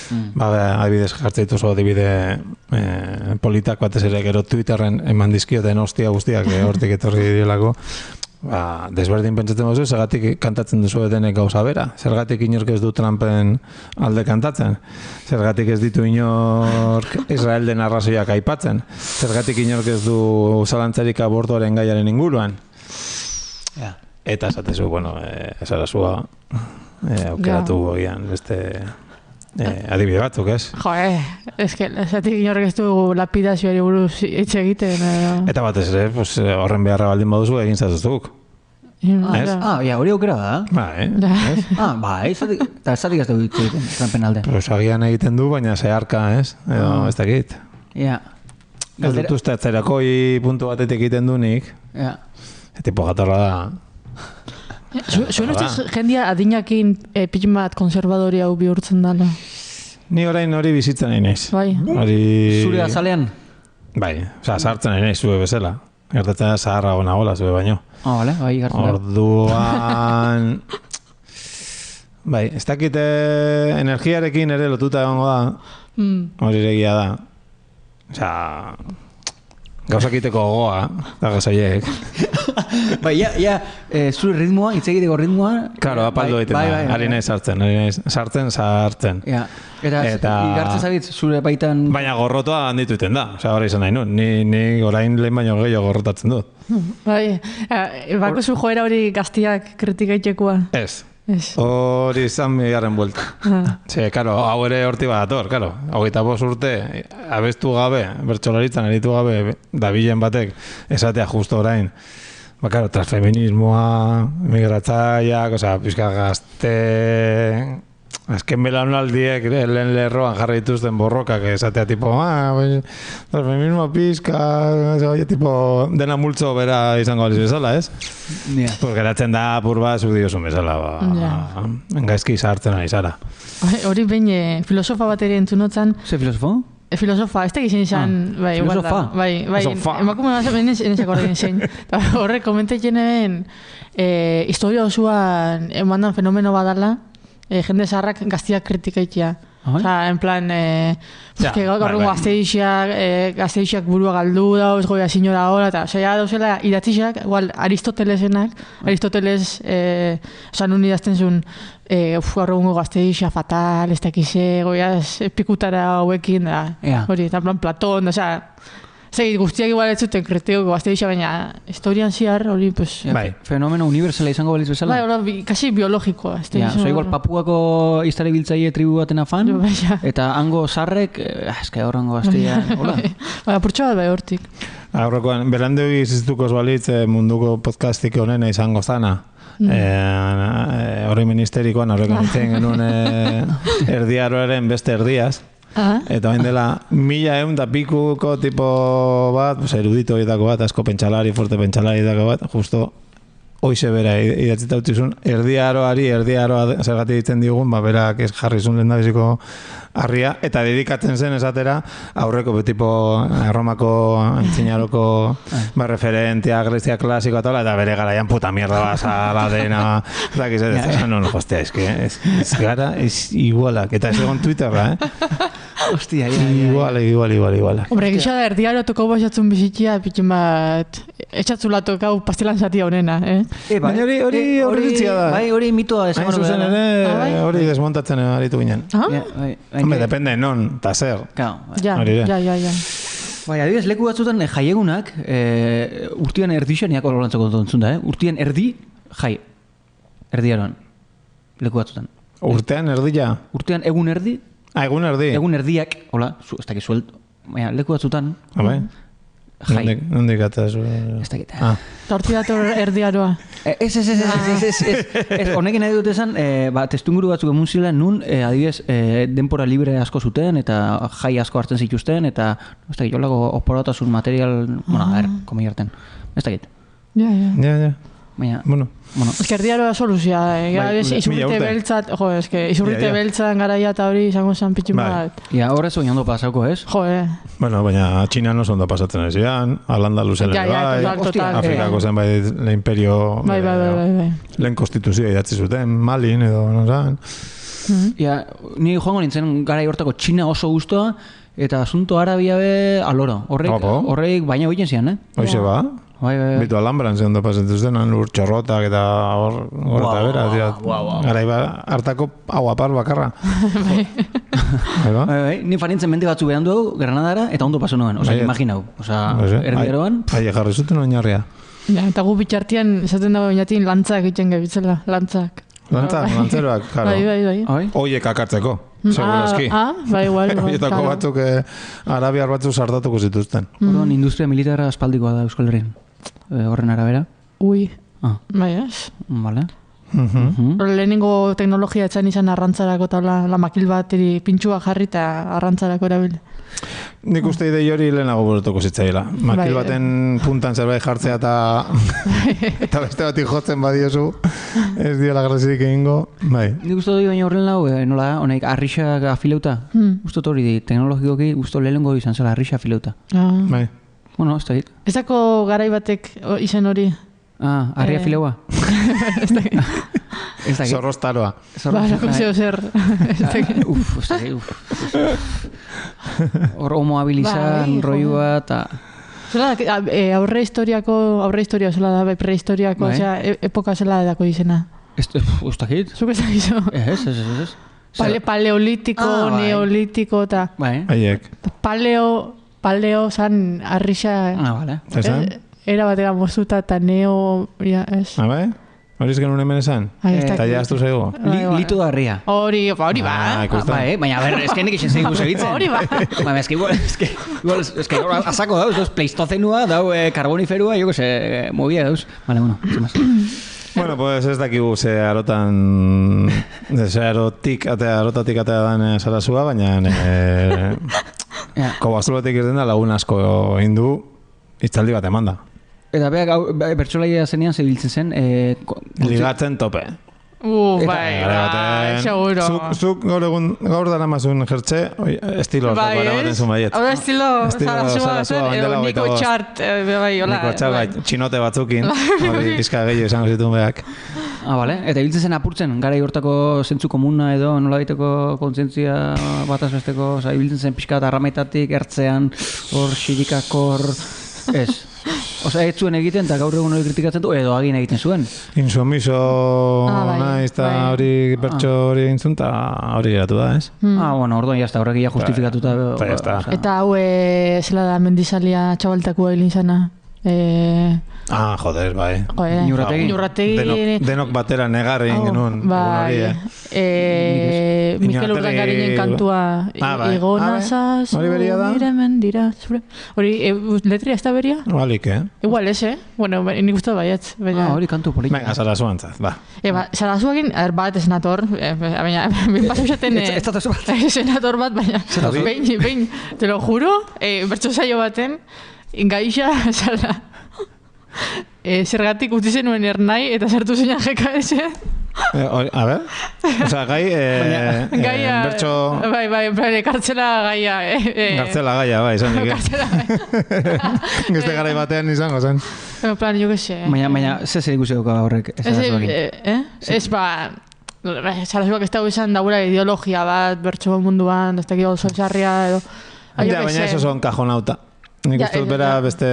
Adibidez jartze dituzu adibide politak batez ere gero Twitterren eman dizkioten hostia guztiak hortik etorri direlako. Desberdin pentsatzen duzu, zergatik kantatzen duzu denek gauza bera, zergatik inork ez du Trumpen alde kantatzen, zergatik ez ditu inork Israelden arrazoiak aipatzen, zergatik inork ez du zalantzarik abortuaren gaiaren inguruan. Eta esatezu, bueno, zarazua aukeratu gogian beste adibide batzuk, ez? Esatik inork ez du lapidazioari buruz hitz egiten. Eta batez ere, horren beharra baldin baduzu egin zazuzuk. Hori aukera da? Bai. Eta esatik ez dugu hitz egiten, Trumpen alde. Agian egiten du, baina zeharka, ez? Edo, ez dakit. Ez dut uste atzerakoi puntu batetik egiten du nik. Tipo gatorra da. Zuen ustez jendia adinakin pixin bat konservadori hau bihurtzen dala? Ni orain hori bizitzen nahi naiz. Bai. Zure azalean? Bai, sartzen nahi naiz zue bezala. Gertatzen da zaharra gona gola zue baino. Bai, gertzen da. Orduan... Bai, ez dakite energiarekin ere lotuta egongo da. Hori egia da. Osea... Gauzakiteko gogoa, da gazaiek. Bai, zure ritmoa, hitz egiteko ritmoa... Karo, apaldu egiten da, ari nahi sartzen. Eta igartzen zabitz, zure baitan... Baina gorrotoa handitu iten da, osea, hori izan nahi nun. Ni orain lehen baino gehiago gorrotatzen dut. Bai, bako zu joera hori gaztiak kritikaitzekoa. Ez. Hori izan bigarren buelta. Karo, hau ere horti badator, karo. 25 urte, abestu gabe, bertsolaritzan eritu gabe, dabilen batek, esatea justo orain. Karo, transfeminismoa, migratzaiak, pizka gazte... Azken belaunaldiek lehen lerroan jarri dituzten borrokak esatea tipo, transfeminismoa pizka, tipo, dena multzo bera izango aliz bezala, ez? Geratzen da apur bat zuk diozun bezala, gaizki zahartzen ari zara. Hori behin filosofa bat ere entzunotzan. Ze filosofo? Filosofa, ez tekin zein, filosofa? Bai, emakume nazak enezak horrekin zein. Horrek komentetxenen historia osuan emandan fenomeno badala, jende zaharrak gaztiak kritikaitia. En plan, gaur gazteixiak burua galdu dauz, goia sinora hora, eta zaila dauzela idatzixak, igual Aristotelesenak, Aristoteles, nun idazten zuen, gaur egungo gazteixa fatal, ez dakize, goia pikutara hauekin, hori, eta plan Platón, guztiak igual ez zuten kritiko gazteixa, baina historian ziar, hori, pues... Bai, fenomeno universala izango baliz bezala? Bai, kasi biologikoa. Igual Papuako iztare biltzaile tribu baten afan, eta hango zarrek, eske horrengo gazteia, hola? Bai, apurtxo bat bai hortik. Aurrekoan, berandeu iziztuko balitz munduko podcastik honena izango zana. Hori ministerikoan, horrekoan itzen genuen erdiaroaren beste erdiaz. Eta bain dela 1.100 eta pikuko tipo bat, erudito edako bat, asko pentsalari, fuerte pentsalari edako bat, justo hoize bera idatzita utzizun, erdiaroa zergatik ditzen digun, berak ez jarrizun lehendabiziko harria, eta dedikatzen zen esatera aurreko tipo Romako antzinaroko referentia, Grecia klasikoa eta bere garaian puta mierda basala dena, no, hostia, es gara, es igualak, eta ez egon Twitterra, Hostia, igual. Hombre, gisa da erdiaro toko baixatzun bizitia, pitxin bat, etxatzula tokau pastelan zati honena, Baina hori ditzia da. Bai, hori mitoa esan hori zuzen ere, hori desmontatzen aritu ginen. Hombre, depende, non, eta zer. Ja. Bai, adibidez, leku batzutan jaiegunak, urtien erdixaniak olorantzako dontzun da, urtien jai, erdiaroan, leku batzutan. Urtean erdia? Urtean egun erdi. Egun erdi? Egun erdiak, hola, ez dakit suelto, leku batzutan. Jai. Nondik gata zu? Ez dakit. Horti dator erdiaroa. Ez, honekin nahi dut esan, testunguru batzuk emun zilean nun, adibidez, denpora libre asko zuten, eta jai asko hartzen zituzten, eta ez dakit, jolako oporatasun material, komi harten. Ez dakit. Ja. Baina, Ez que erdiaroa soluzia, izurrite beltzat, izurrite beltzan garaia eta hori izango zen pitxin bat. Ja, horrez oin ondo pasauko, ez? Bueno, baina Txinan oso ondo pasatzen ez zian, Al-Andalus ere Afrikako zen bai imperio, lehen konstituzioa idatzi zuten, Malin edo, no zan. Ja, ni joango nintzen garai hortako Txina oso guztua, eta asunto Arabia be aloro. Horreik baina hoiten zian, Hoize ba? Bitu Alhambran zen ondo pasatzen zuten, lur txorrotak eta hor eta bera. Garai hartako hau apar bakarra. Ni farintzen mende batzu behan dugu, Granadara, eta ondo pasu nuen. Osa, imaginau. Osa, erdieroan. Aie jarri zuten oinarria. Eta gu bitxartian, esaten dago oinatin lantzak egiten gabitzela, lantzak. Lantzeroak, karo. Bai. Oiek akartzeko, segurazki. Igual. Oietako batzuk, arabiar batzuk sardatuko zituzten. Orduan, industria militarra aspaldikoa da Euskal Herrian. Horren arabera. Bai, ez. Vale. Lehenengo teknologia etxan izan arrantzarako eta la makil bateri pintxua jarri eta arrantzarako erabili. Nik uste idei hori lehenago burutuko zitzaila. Makil baten puntan zerbait jartzea eta beste bati jotzen badiozu, ez diola grazirik egingo. Nik uste dut baina horren lau, nola, honek arrixak afileuta. Uste hori di, teknologikoki uste lehenengo izan zela arrixa afileuta. Bueno, ez da hit. Ez dako garai batek izen hori? Arri afileua? Ez da hit. Zorrostaroa. Barako zeo zer. Ez da hit. Hor homoabilizan, roiua eta... Zela da, aurre historia zela da, prehistoriako, epoka zela dako izena. Ez da hit? Zuk ez da gizo? Ez. Paleolitiko, neolitiko eta... Haiek. Paleo zan arrixa... Vale. Era batera mozuta eta neo... ez. Bai? Hori ez genuen hemen esan? Eta jaztu zaigu? Litu da harria. Hori ba. Baina, a ver, eske nik isen zeigu segitzen. Hori ba. Baina, eske azako dauz, pleistozenua, dau karboniferua, jo que se, movia dauz. Vale, bueno, sin más. Bueno, pues ez dakigu ze arotatik atea dan sarazua, baina kobazulotik irten da lagun asko hindu itzaldi bat emanda. Eta beak bertsolaia zenean zebiltzen zen... Ligatzen tope. Seguro. Zuk gaur dara mazun jertxe, estilo baten zuen baiet. Hora estilo Sarasua, edo Niko Txart, Niko Txart, txinote batzukin, pizka gehiago izango zituen beak. Bale. Eta ibiltzen zen apurtzen, gara hortako zentzu komuna edo nola baiteko kontzientzia bataz besteko, ibiltzen zen pixka eta arrametatik, ertzean, hor, xirikakor, ez. Osa, ez zuen egiten, eta gaur egun hori kritikatzen du, edo agin egiten zuen. Insumiso naiz, eta hori bertxo hori egin zuen, eta hori geratu da, ez? Bueno, orduan jazta, horrek ia justifikatuta. Eta hau, zela da mendizalia txabaltakua egin zana. Joder, bai. Inurrategi. Denok batera negarri genuen. Bai. Mikel Urdangarinen kantua Igonazaz. Hori beria da? Hori, letria ez da beria? Balik, Igual ez, Bueno, nik uste baietz. Hori kantu poliki. Venga, Sarasuantzat, ba. Sarasuakin, bat ez nator, baina, pasu esaten... Ez datoz bat. Ez nator bat, baina, behin, te lo juro, bertso saio baten, gaixa, zala, zergatik utzi zenuen ernai, eta sartu zeinan GKS. A ver, oza, gaia, bertso... Bai, kartzela gaia. Kartzela gaia, bai, izan nik. Kartzela gaia. Geste garai batean izango zen. Plan, jo que sé. Baina, zer ikusi duka horrek? Ez, Sarasuak ez dago izan daura ideologia bat, bertso munduan, ez dakik oso txarria, edo... Baina eso son kajonauta. Nik uste dut bera beste...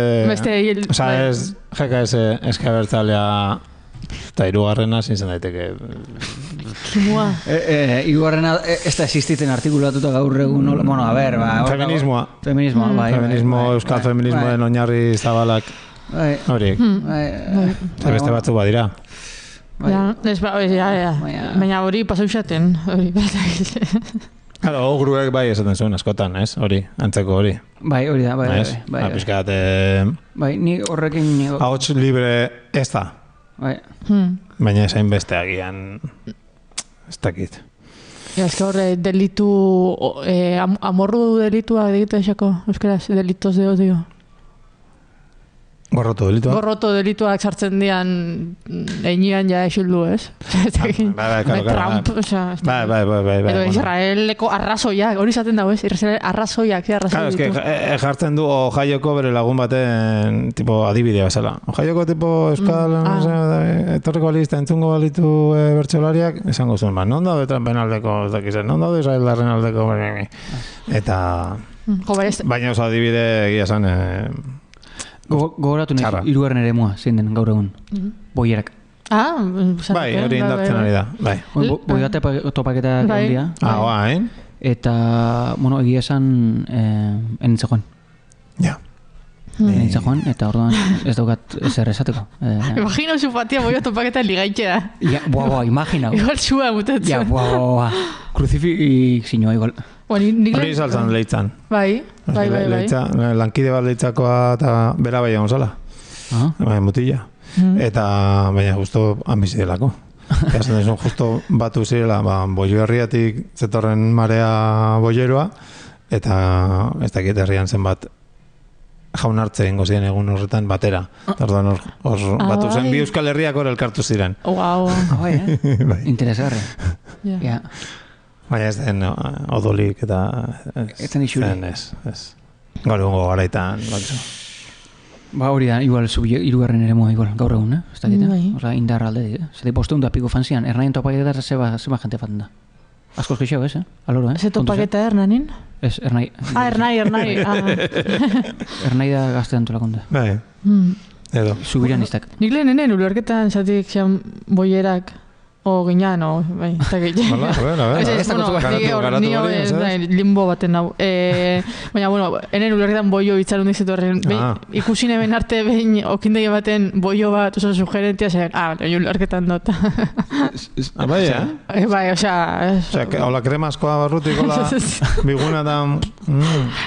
Osa, ez GKS eskabertzalea... Eta irugarrena zintzen daiteke... Kimua. Irugarrena ez da existitzen artikulatuta gaur egun... Bueno, a ver, ba... Feminismoa. Feminismoa, bai. Feminismo, euskal feminismoen oinarri zabalak. Horiek. Beste batzu badira. Baina hori pasau xaten. Claro, ogruek bai esaten zuen askotan, ez? Hori, antzeko hori. Bai, hori da, bai. Piskat... Bai, ni horrekin... Ahots libre ez da. Bai. Baina esain beste agian... Ez dakit. Ez que horre, delitu... Amorru delitua egite esako, euskaraz, delitos de odio. Gorroto delitua? Gorroto delituak sartzen dian einian ja esildu, ez? Trump, bai. Edo Israeleko arrazoiak, hori izaten dago, ez? Israel arrazoiak, arrazoi ditu. Jartzen du Ohaioko bere lagun baten tipo adibidea bezala. Ohaioko tipo euskal, etorreko alista, entzungo balitu bertsolariak, esango zuen, non daude Trumpen aldeko, ez dakizen, non daude Israeldarren aldeko, eta... Baina oso adibide egia zan... Gogoratu nahi, irugarren ere mua, zein den gaur egun. Boierak. Bai, hori indartzen ari da. Boiate topaketa gandia. Eta, bueno, egia esan enintzegoen. Ja. Enintzegoen, eta orduan ez daukat zer esateko. Imagina zu fatia boia topaketa ligaitea. Boa, imagina. Igual zua mutatzen. Boa. Kruzifixinoa igual. Hori izaltzen leitzan. Bai. Lankide bat leitzakoa eta bera bai egon zala. Mutila. Eta baina justo ambizi delako. Eazen dezun justo batu zirela boio herriatik zetorren marea boieroa eta ez dakit herrian zenbat jaun hartze ingo ziren egun horretan batera. Orduan hor batu zen bi Euskal Herriak hor elkartu ziren. Wow. Interesgarri. Ja. Baina ez den odolik eta... Ez den isuri. Ez. Gaur egungo garaitan. Ba hori da, igual irugarren ere mua igual, gaur egun, ez da dita? Osa, indarra alde, Zete posteun da piko fanzian, ernaien topaketa zeba jente faten da. Askoz geixo, ez, Aloro, Ze topaketa ernanin? Ez, ernai. Ernai. Ernai da gazte antolakonda. Bai. Edo. Subiranistak. Nik lehenen ulerketan zatik zean boierak o ginean, bai, ez dakit. Limbo baten hau. Baina, bueno, enen ulerketan boio itzarun dizetorren. Ikusi neben arte behin okindegi baten boio bat oso sugerentia zen, ulerketan dut. Bai, Bai, osea... Hola kremaskoa barrutik, hola biguna da...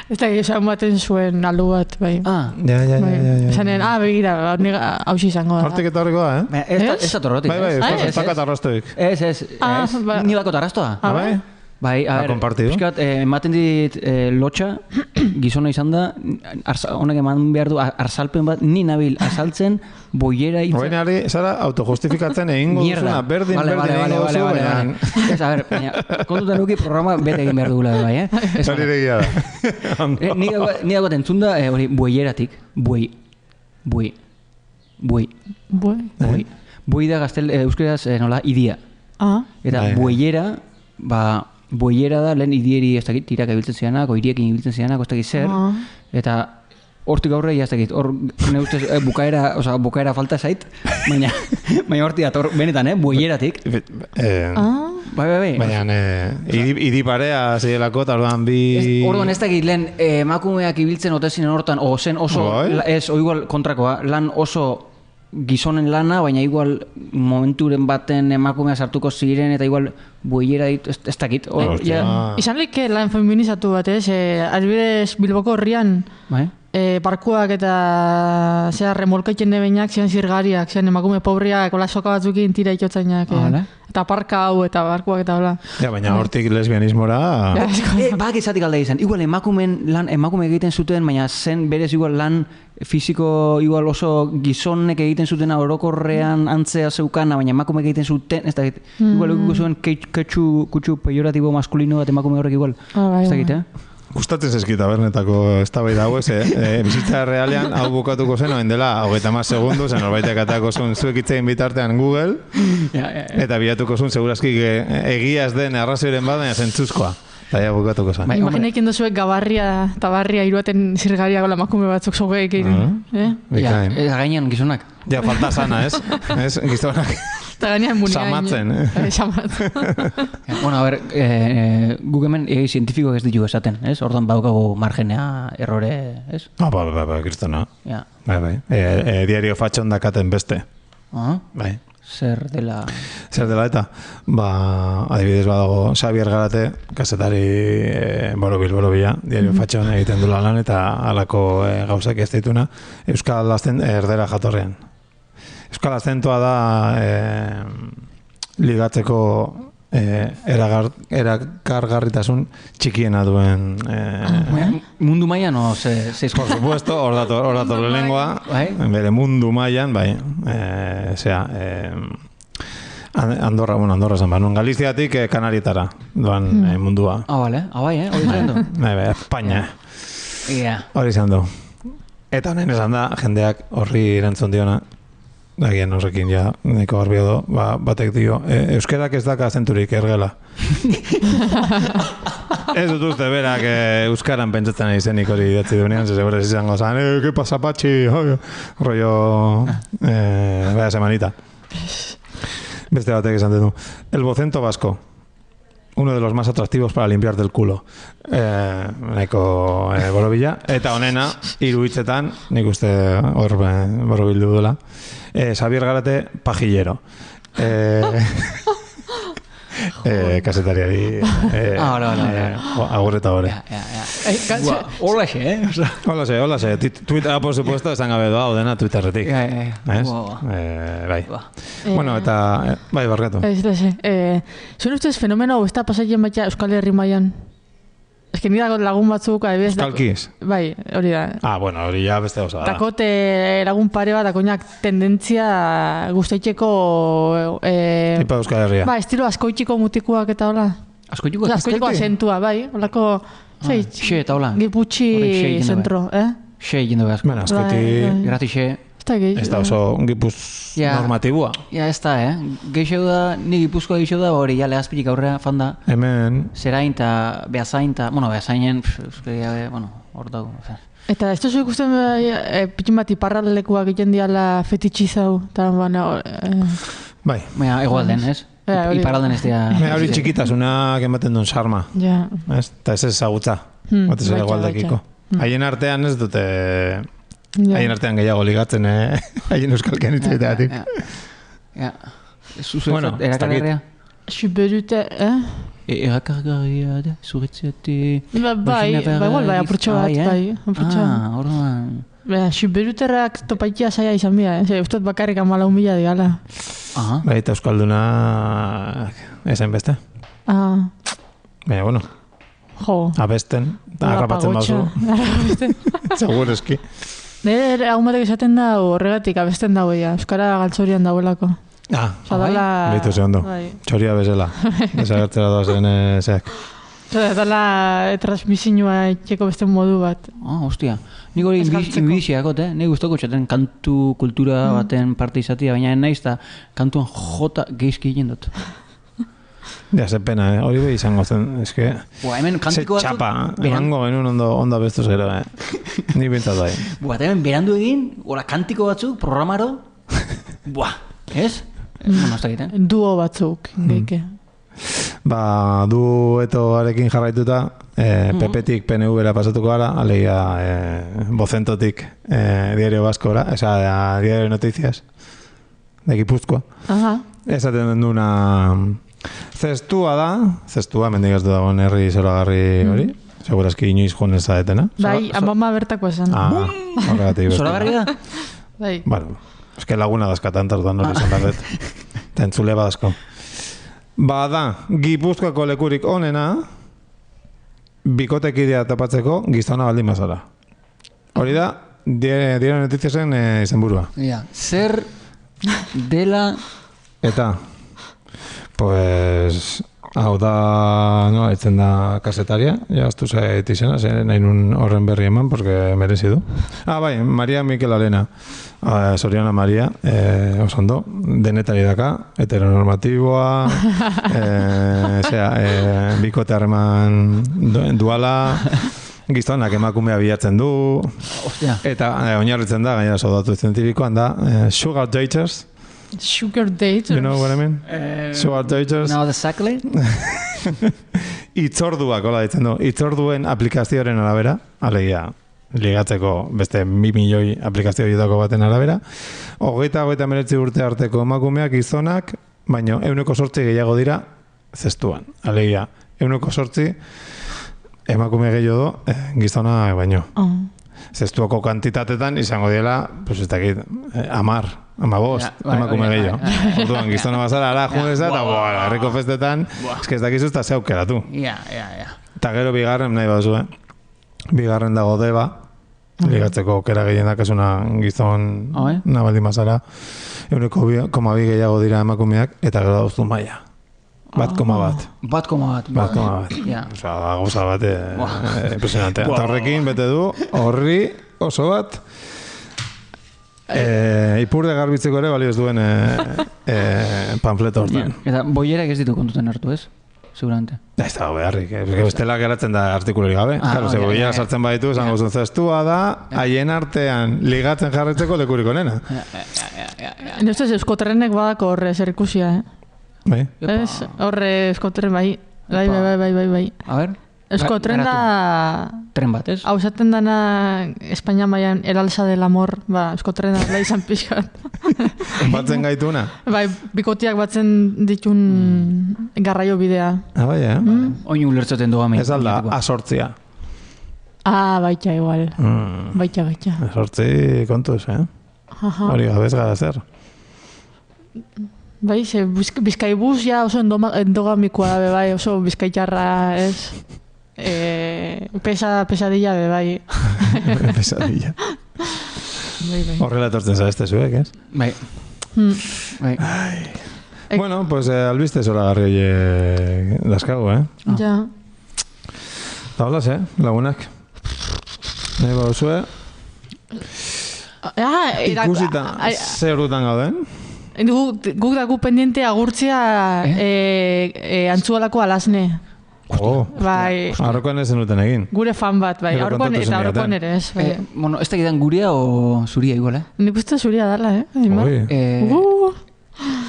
Ez dakit, osea, baten zuen aldu bat, bai. Ja. Zanen, begira, hausi izango da. Hortik eta horreko da, Ez da torrotik. Bai, ez dakat arrastoik. Ez, ni bakot arrastoa. Bai? Bai, a ver, piskat, ematen dit lotxa, gizona izan da, honek eman behar du, arzalpen bat, ni nabil azaltzen, boiera itza... Hoenari, zara, autojustifikatzen egingo duzuna, berdin egingo duzu, baina... Ez, a ver, baina, kontutan nuki programa bete egin behar dugula, bai, Hori regia da. Ni dagoet entzunda, hori, boieratik, Boi da gaztel, euskeraz, nola, idia. Eta boiera, boiera da, lehen idieri ez dakit, tirak ebiltzen zianak, oiriekin ebiltzen zianak, ez dakit zer. Eta hortik aurre, ez dakit, hor, ne ustez, bukaera falta zait, baina hortik ator, benetan, boieratik. Bai. Baina, idi parea zidelako, eta orduan bi... Orduan ez dakit, lehen emakumeak ibiltzen otezinen hortan, o zen oso, ez, o igual kontrakoa, lan oso gizonen lana, baina igual momenturen baten emakumea sartuko ziren, eta igual buiera ditu, ez dakit. Izan lehike lan feminizatu bat, adibidez Bilboko horrian, parkuak eta remolkaiten nebeinak ziren zirgariak, ziren emakume pobreak, hola soka batzukin tira itotzainak, eta parka hau eta parkuak eta hola. Ja, baina hortik lesbianismora... Bak izatik alda izan, igual emakume egiten zuten, baina zen berez igual lan fisiko igual oso gizonek egiten zutena orokorrean antzea zeukana, baina emakume egiten zuten, ez dakit, igual zuen kutsu pejoratibo maskulino bat emakume horrek igual, ez dakit, Gustatzen zezkita bernetako eztabaida hau ez, bizitza realean hau bukatuko zen, oen dela, 30 segundu, zen horbaitek atako zuen zuek itzein bitartean Google, eta bilatuko zuen segurazki egia ez den arrazoiren baden zentzuzkoa. Eta ja bukatuko zen. Imaginekin dozuek gabarria eta barria iruaten zirgaria gola emakume batzuk zogeek egin. Gainean gizonak. Ja, falta sana, ez? Gizonak. Eta gainean munia. Samatzen, Samatzen. Bueno, a ver, guk hemen zientifikoak ez ditu esaten, ez? Ordan baukagu margenea, errore, ez? Ba, kristona. Bai. Diario fatxon dakaten beste. Bai. Zer dela eta, adibidez badago Xabier Garate, kasetari borobila, diario fatxon egiten dula lan, eta halako gauzak ez dituna, Euskal erdera jatorrean. Euskal azentua da ligatzeko erakargarritasun txikiena duen mundu mailan o seis por supuesto hor dator lengua bere mundu mailan Andorra zan banon Galiziatik Kanarietara doan mundua vale, bai, hori izan du España hori izan du eta honen esan da jendeak horri erantzun diona Agian horrekin ja, neko garbio do, batek dio, euskerak ez daka azenturik ergela. Ez dut uste berak euskaran pentsatzen izenik hori idatzi duenean, segurez izango zan, que pasa patxi, rollo, vaya semanita. Beste batek esan du, el bocento vasco, uno de los más atractivos para limpiarte el culo. Neko borobila. Eta honena, 3 hitzetan, nik uste hor borobildu dela. Xabier Garate, pajillero. Kasetariari agurreta hore. Holaxe, Holaxe. Twitter, por supuesto, esan gabe doa, odena Twitterretik. Bai. Bueno, eta... Bai, barkatu. Zuen ustez fenomeno hau ez da pasaien baita Euskal Herri mailan? Ez que nire lagun batzuk... Euskalkiz? Bai, hori da. Bueno, hori ja beste gauza da. Dakote lagun pare bat, dakoinak tendentzia guztaitxeko... Tipa Euskal Herria. Ba, estilo askoitxiko mutikuak eta hola. Askoitxiko azentua, bai. Holako... Xe eta hola. Giputxi zentro, Xe jendo behaz. Bueno, askoiti... Grati xe. Ez da oso gipuz normatibua. Ja, ez da, Geixeu da, ni gipuzkoa geixeu da, hori, ja, lehazpirik aurrera, fanda. Hemen... Zerain eta behazain eta, behazainen, hor dago. Eta ez duzu ikusten pitin bat iparralekuak egiten diala fetitxizau, eta Bai. Egoalden, ez? Iparralden ez dira... Hori txikitasunak ematen duen sarma. Eta ez ezagutza. Batez egoaldekiko. Haien artean ez dute... Haien artean gehiago ligatzen, haien euskalkean itzaiteatik. Bueno, erakargarria? Xuberute, Erakargarria da, zuretzeate... Bai, apurtxo bat, bai. Orduan... Xuberuterrak topaitia saia izan bia, ustot bakarrik 14.000 digala. Bai, eta euskalduna... ezen beste. Baina, bueno... Abesten, harrapatzen bauzu. Segur eski. Nire agumatek esaten da horregatik abesten dago ya. Euskara galtzorian dagoelako. Beitu ze ondo. Txoria bezala. Desagertzera doazen zeak. Dala transmisioa etxeko beste modu bat. Hostia. Nik hori inbiziakot, nik guztoko txaten kantu kultura baten parte izatea, baina naiz da kantuan jota geizki egin dut. Ja, ze pena, hori behi izango zen, eske... Hemen kantiko batzuk... Ze txapa, emango genuen ondo bestu zero, Nik bintzatu bai. Hemen berandu egin, ora kantiko batzuk, programaro... Ez? Ez da egiten. Duo batzuk, geike. Duetoarekin jarraituta, PP-tik PNV-ra pasatuko gara, alegia Bocentotik Diario Baskora, Diario Noticias. de Gipuzkoa. Aha. Esaten duna zestua, mendik ez dagoen herri zoragarri hori. Segurazki inoiz joan ez zaetena. Bai, amama bertako esan. Horregatik beste. Zoragarri da? Bai. Bueno, eske laguna dazkatan tartan hori izan barret. Eta entzule badazko. Bada, Gipuzkoako lekurik onena, bikotekidea tapatzeko gizona baldin bazara. Hori da, diario noticiasen izenburua. Ja, zer dela... Eta, pues, hau da, no, etzen da kasetaria, jaztu zait izena, nahi nun horren berri eman, porque merezi du. Bai, Maria Mikel Arena, Soriana Maria, osondo, denetari daka, heteronormatiboa, bikote harreman duala, gizonak emakumea bilatzen du, eta oinarritzen da, gainera soldatu zientifikoan da, sugar daters. Sugar daters? You know what I mean? Sugar daters. Now the cycling? Itzorduak, hola ditzen du. Itzorduen aplikazioaren arabera, alegia, ligatzeko beste 2 milioi aplikazio ditako baten arabera, 20-29 urte arteko emakumeak gizonak, baino 108 gehiago dira zestuan. Alegia, 108 emakume gehiago gizona baino. Zestuako kantitatetan izango diela, pues ez dakit, 15 emakume gehiago. Orduan, gizona bazara, ala junez da, eta herriko festetan, ez dakizu ez da zeukeratu. Eta gero bigarren nahi baduzu, bigarren dago deba, ligatzeko okera gehien dakasuna gizon nabaldin bazara, 1,2 gehiago dira emakumeak, eta gero dauztu maia. 1,1. 1,1. Osa, gauza bat impresionantea. Eta horrekin bete du, horri oso bat, ipurde garbitzeko ere balio ez duen panfleto hortan. Eta boierak ez ditu kontuten hartu, ez? Seguramente. Ez da, beharrik. Bestela geratzen da artikuleri gabe. Claro, ze boierak sartzen baditu, esango zuen zestua da, haien artean ligatzen jarretzeko lekurik onena. Ustez, euskotrenek badako horre zer ikusia, Bai. Ez, horre euskotren bai. Bai. A ver. Euskotren da... Tren bat, ez? Hau zaten dana Espainia mailan eralza del amor, euskotren da izan pixkat. Batzen gaituna? Bai, bikotiak batzen ditun garraio bidea. Bai, Oin ulertzaten doa mei. Ez alda, asortzia. Baita igual. Baita. Asortzi kontuz, Hori gabez gara zer. Bai, Bizkaibus ja oso endogamikoa da, bai, oso bizkaitarra, ez? Pesadilla, bai. Pesadilla. Horrela etortzen zaizte zuek, ez? Bai. Bueno, pues albiste zoragarri daskago, Ja. Eta holas, lagunak. Nahi bauzue. Ikusita, zer dutan gauden? Guk dago pendiente agurtzia antzualako alazne. Bai. Aurrekoan ezen duten egin. Gure fan bat, bai. Aurrekoan ere, ez. Bueno, ez da gidan guria o zuria igual, Nik uste zuria dala,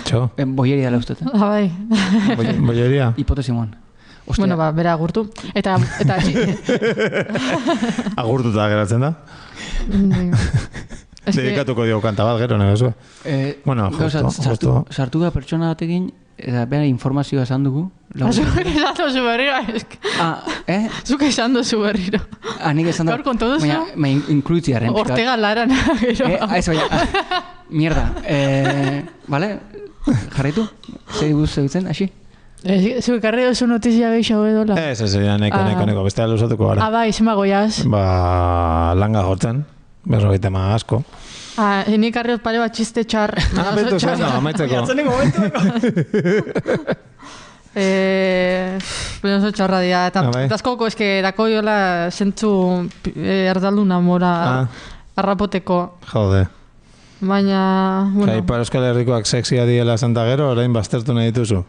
Txo. Boieria dala ustet, Bai. Boieria? Hipotesi moan. Bueno, bera agurtu. Eta agurtuta geratzen da? Dedikatuko dio kanta bat, gero, nire zuen. Bueno, justo. Sartu da pertsona batekin, eta behar informazioa esan dugu. Zuke esan duzu berriro. Zuke esan duzu berriro. Nik esan dugu. Gaur kontu duzu? Ma inkluitziaren. Ortega Laran. Mierda. Vale? Jarraitu? Zer guz zebitzen, hasi? Zuke karri duzu notizia gehiago edola? Ez, neko. Bestea luzatuko gara. Bai, zema goiaz. Langa jortzen. Berrogeita asko. Nik arriot pare bat txiste txar. Beto zen, amaitzeko. Jatzeneko momentu. Oso txarra dira. Eta askoko, eske, dako jola zentzu erdalduna mora arrapoteko. Jode. Baina, bueno. Ipar Euskal Herrikoak sexia diela Santa Gero, orain baztertu nahi dituzu?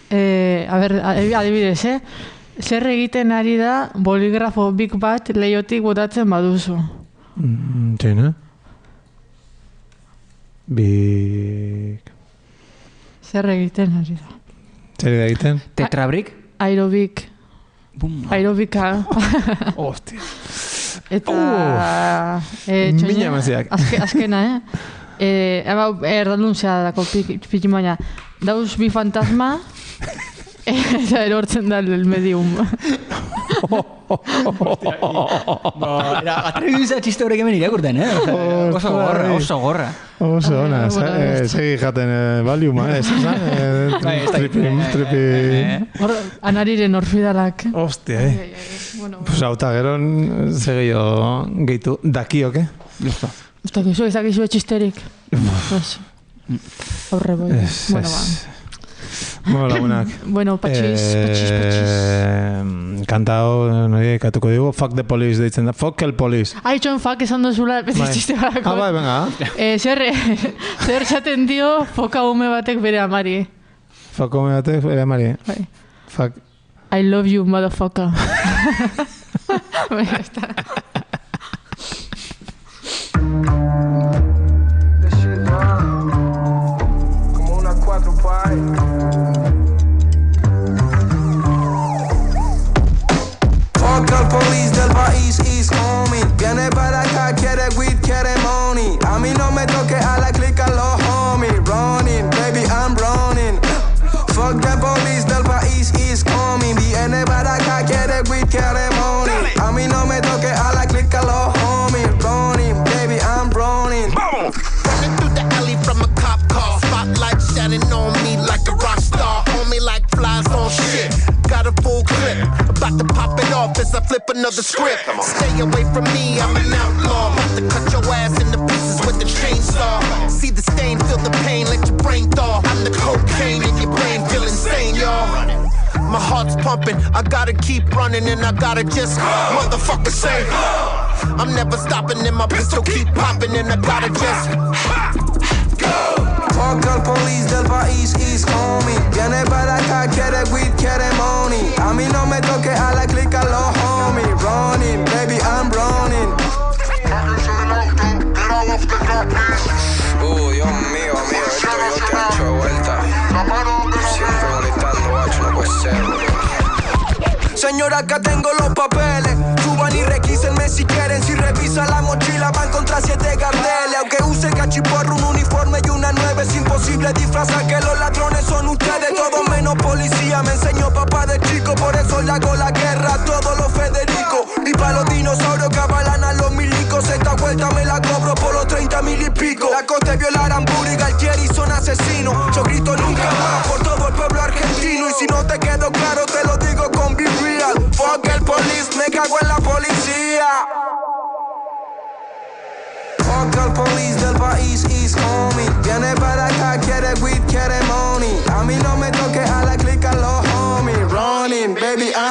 Adibidez, zer egiten ari da boligrafo big bat leiotik botatzen baduzu? Txena? Big... Zer egiten ari da? Zer egiten? Tetrabrik? Aerobik. Aerobika. Hostia. Eta... Mina maziak. Azkena, erdaluntzea dako pikin baina. Dauz bi fantasma, eta erortzen da el medium. Atrebiduza txiste horrek hemen irakurten, Oso gorra. Oso ona, segi jaten baliuma, tripi... Anariren orfidalak. Ostia, Pues hauta, gero segio gehitu dakioke. Listo. Ez dakizu etxisterik. Horre boi. Bueno, lagunak. Bueno, patxis. Kantao, nire katuko digu, fuck the police deitzen da. Fuck el police. Itxon fuck esan dozula, txiste barako. Bai, venga. Zer esaten dio foka ume batek bere amari. Foka ume batek bere amari. Fuck. I love you, motherfucker. Venga, está. Fuck al police del país is homie. Viene para acá, quiere weed, quiere money. A mí no me toque a la clica los homies. Running, baby, I'm running. Fuck the police del país is coming. Viene para acá, quiere weed, quiere money. A mí no me toque a la clica los homies. Running, baby, I'm running. Running through the alley from a cop car. Spotlight shining on me like a rock star. On me like flies on shit. Got a full clip. About to pop it off as I flip another script. Stay away from me, I'm an outlaw. About to cut your ass into pieces with the chainsaw. See the stain, feel the pain, let your brain thaw. I'm the cocaine in your brain, feel insane, y'all. My heart's pumping, I gotta keep running and I gotta just motherfucker say I'm never stopping and my pistol keep popping and I gotta just go. Fuck al police del país is homie. Viene para acá, quiere weed, quiere money. A mí no me toque a la clica los homies. Running, baby, I'm running. Dios mío, esto yo te he hecho vuelta. Siempre gritando, guacho, no puede ser. Señora, acá tengo los papeles. Suban y requísenme si quieren. Si revisan la mochila van contra 7 carteles. Aunque use cachiporro, un uniforme y una 9, es imposible disfrazar que los ladrones son ustedes. Todo menos policía, me enseñó papá de chico. Por eso le hago la guerra a todos los Federico. Y pa' los dinosaurios que avalan a los milicos. Esta vuelta me la cobro por los 30,000 y pico. La Costa Viola, Aramburu y Galtieri son asesinos. Yo grito nunca más por todo el pueblo argentino. Y si no te quedó claro te lo digo con Be Real. Fuck el police, me cago en la policía. Fuck al police del país is homie. Viene para acá, quiere weed, quiere money. A mí no me toque a la clica los homies. Running, baby, I'm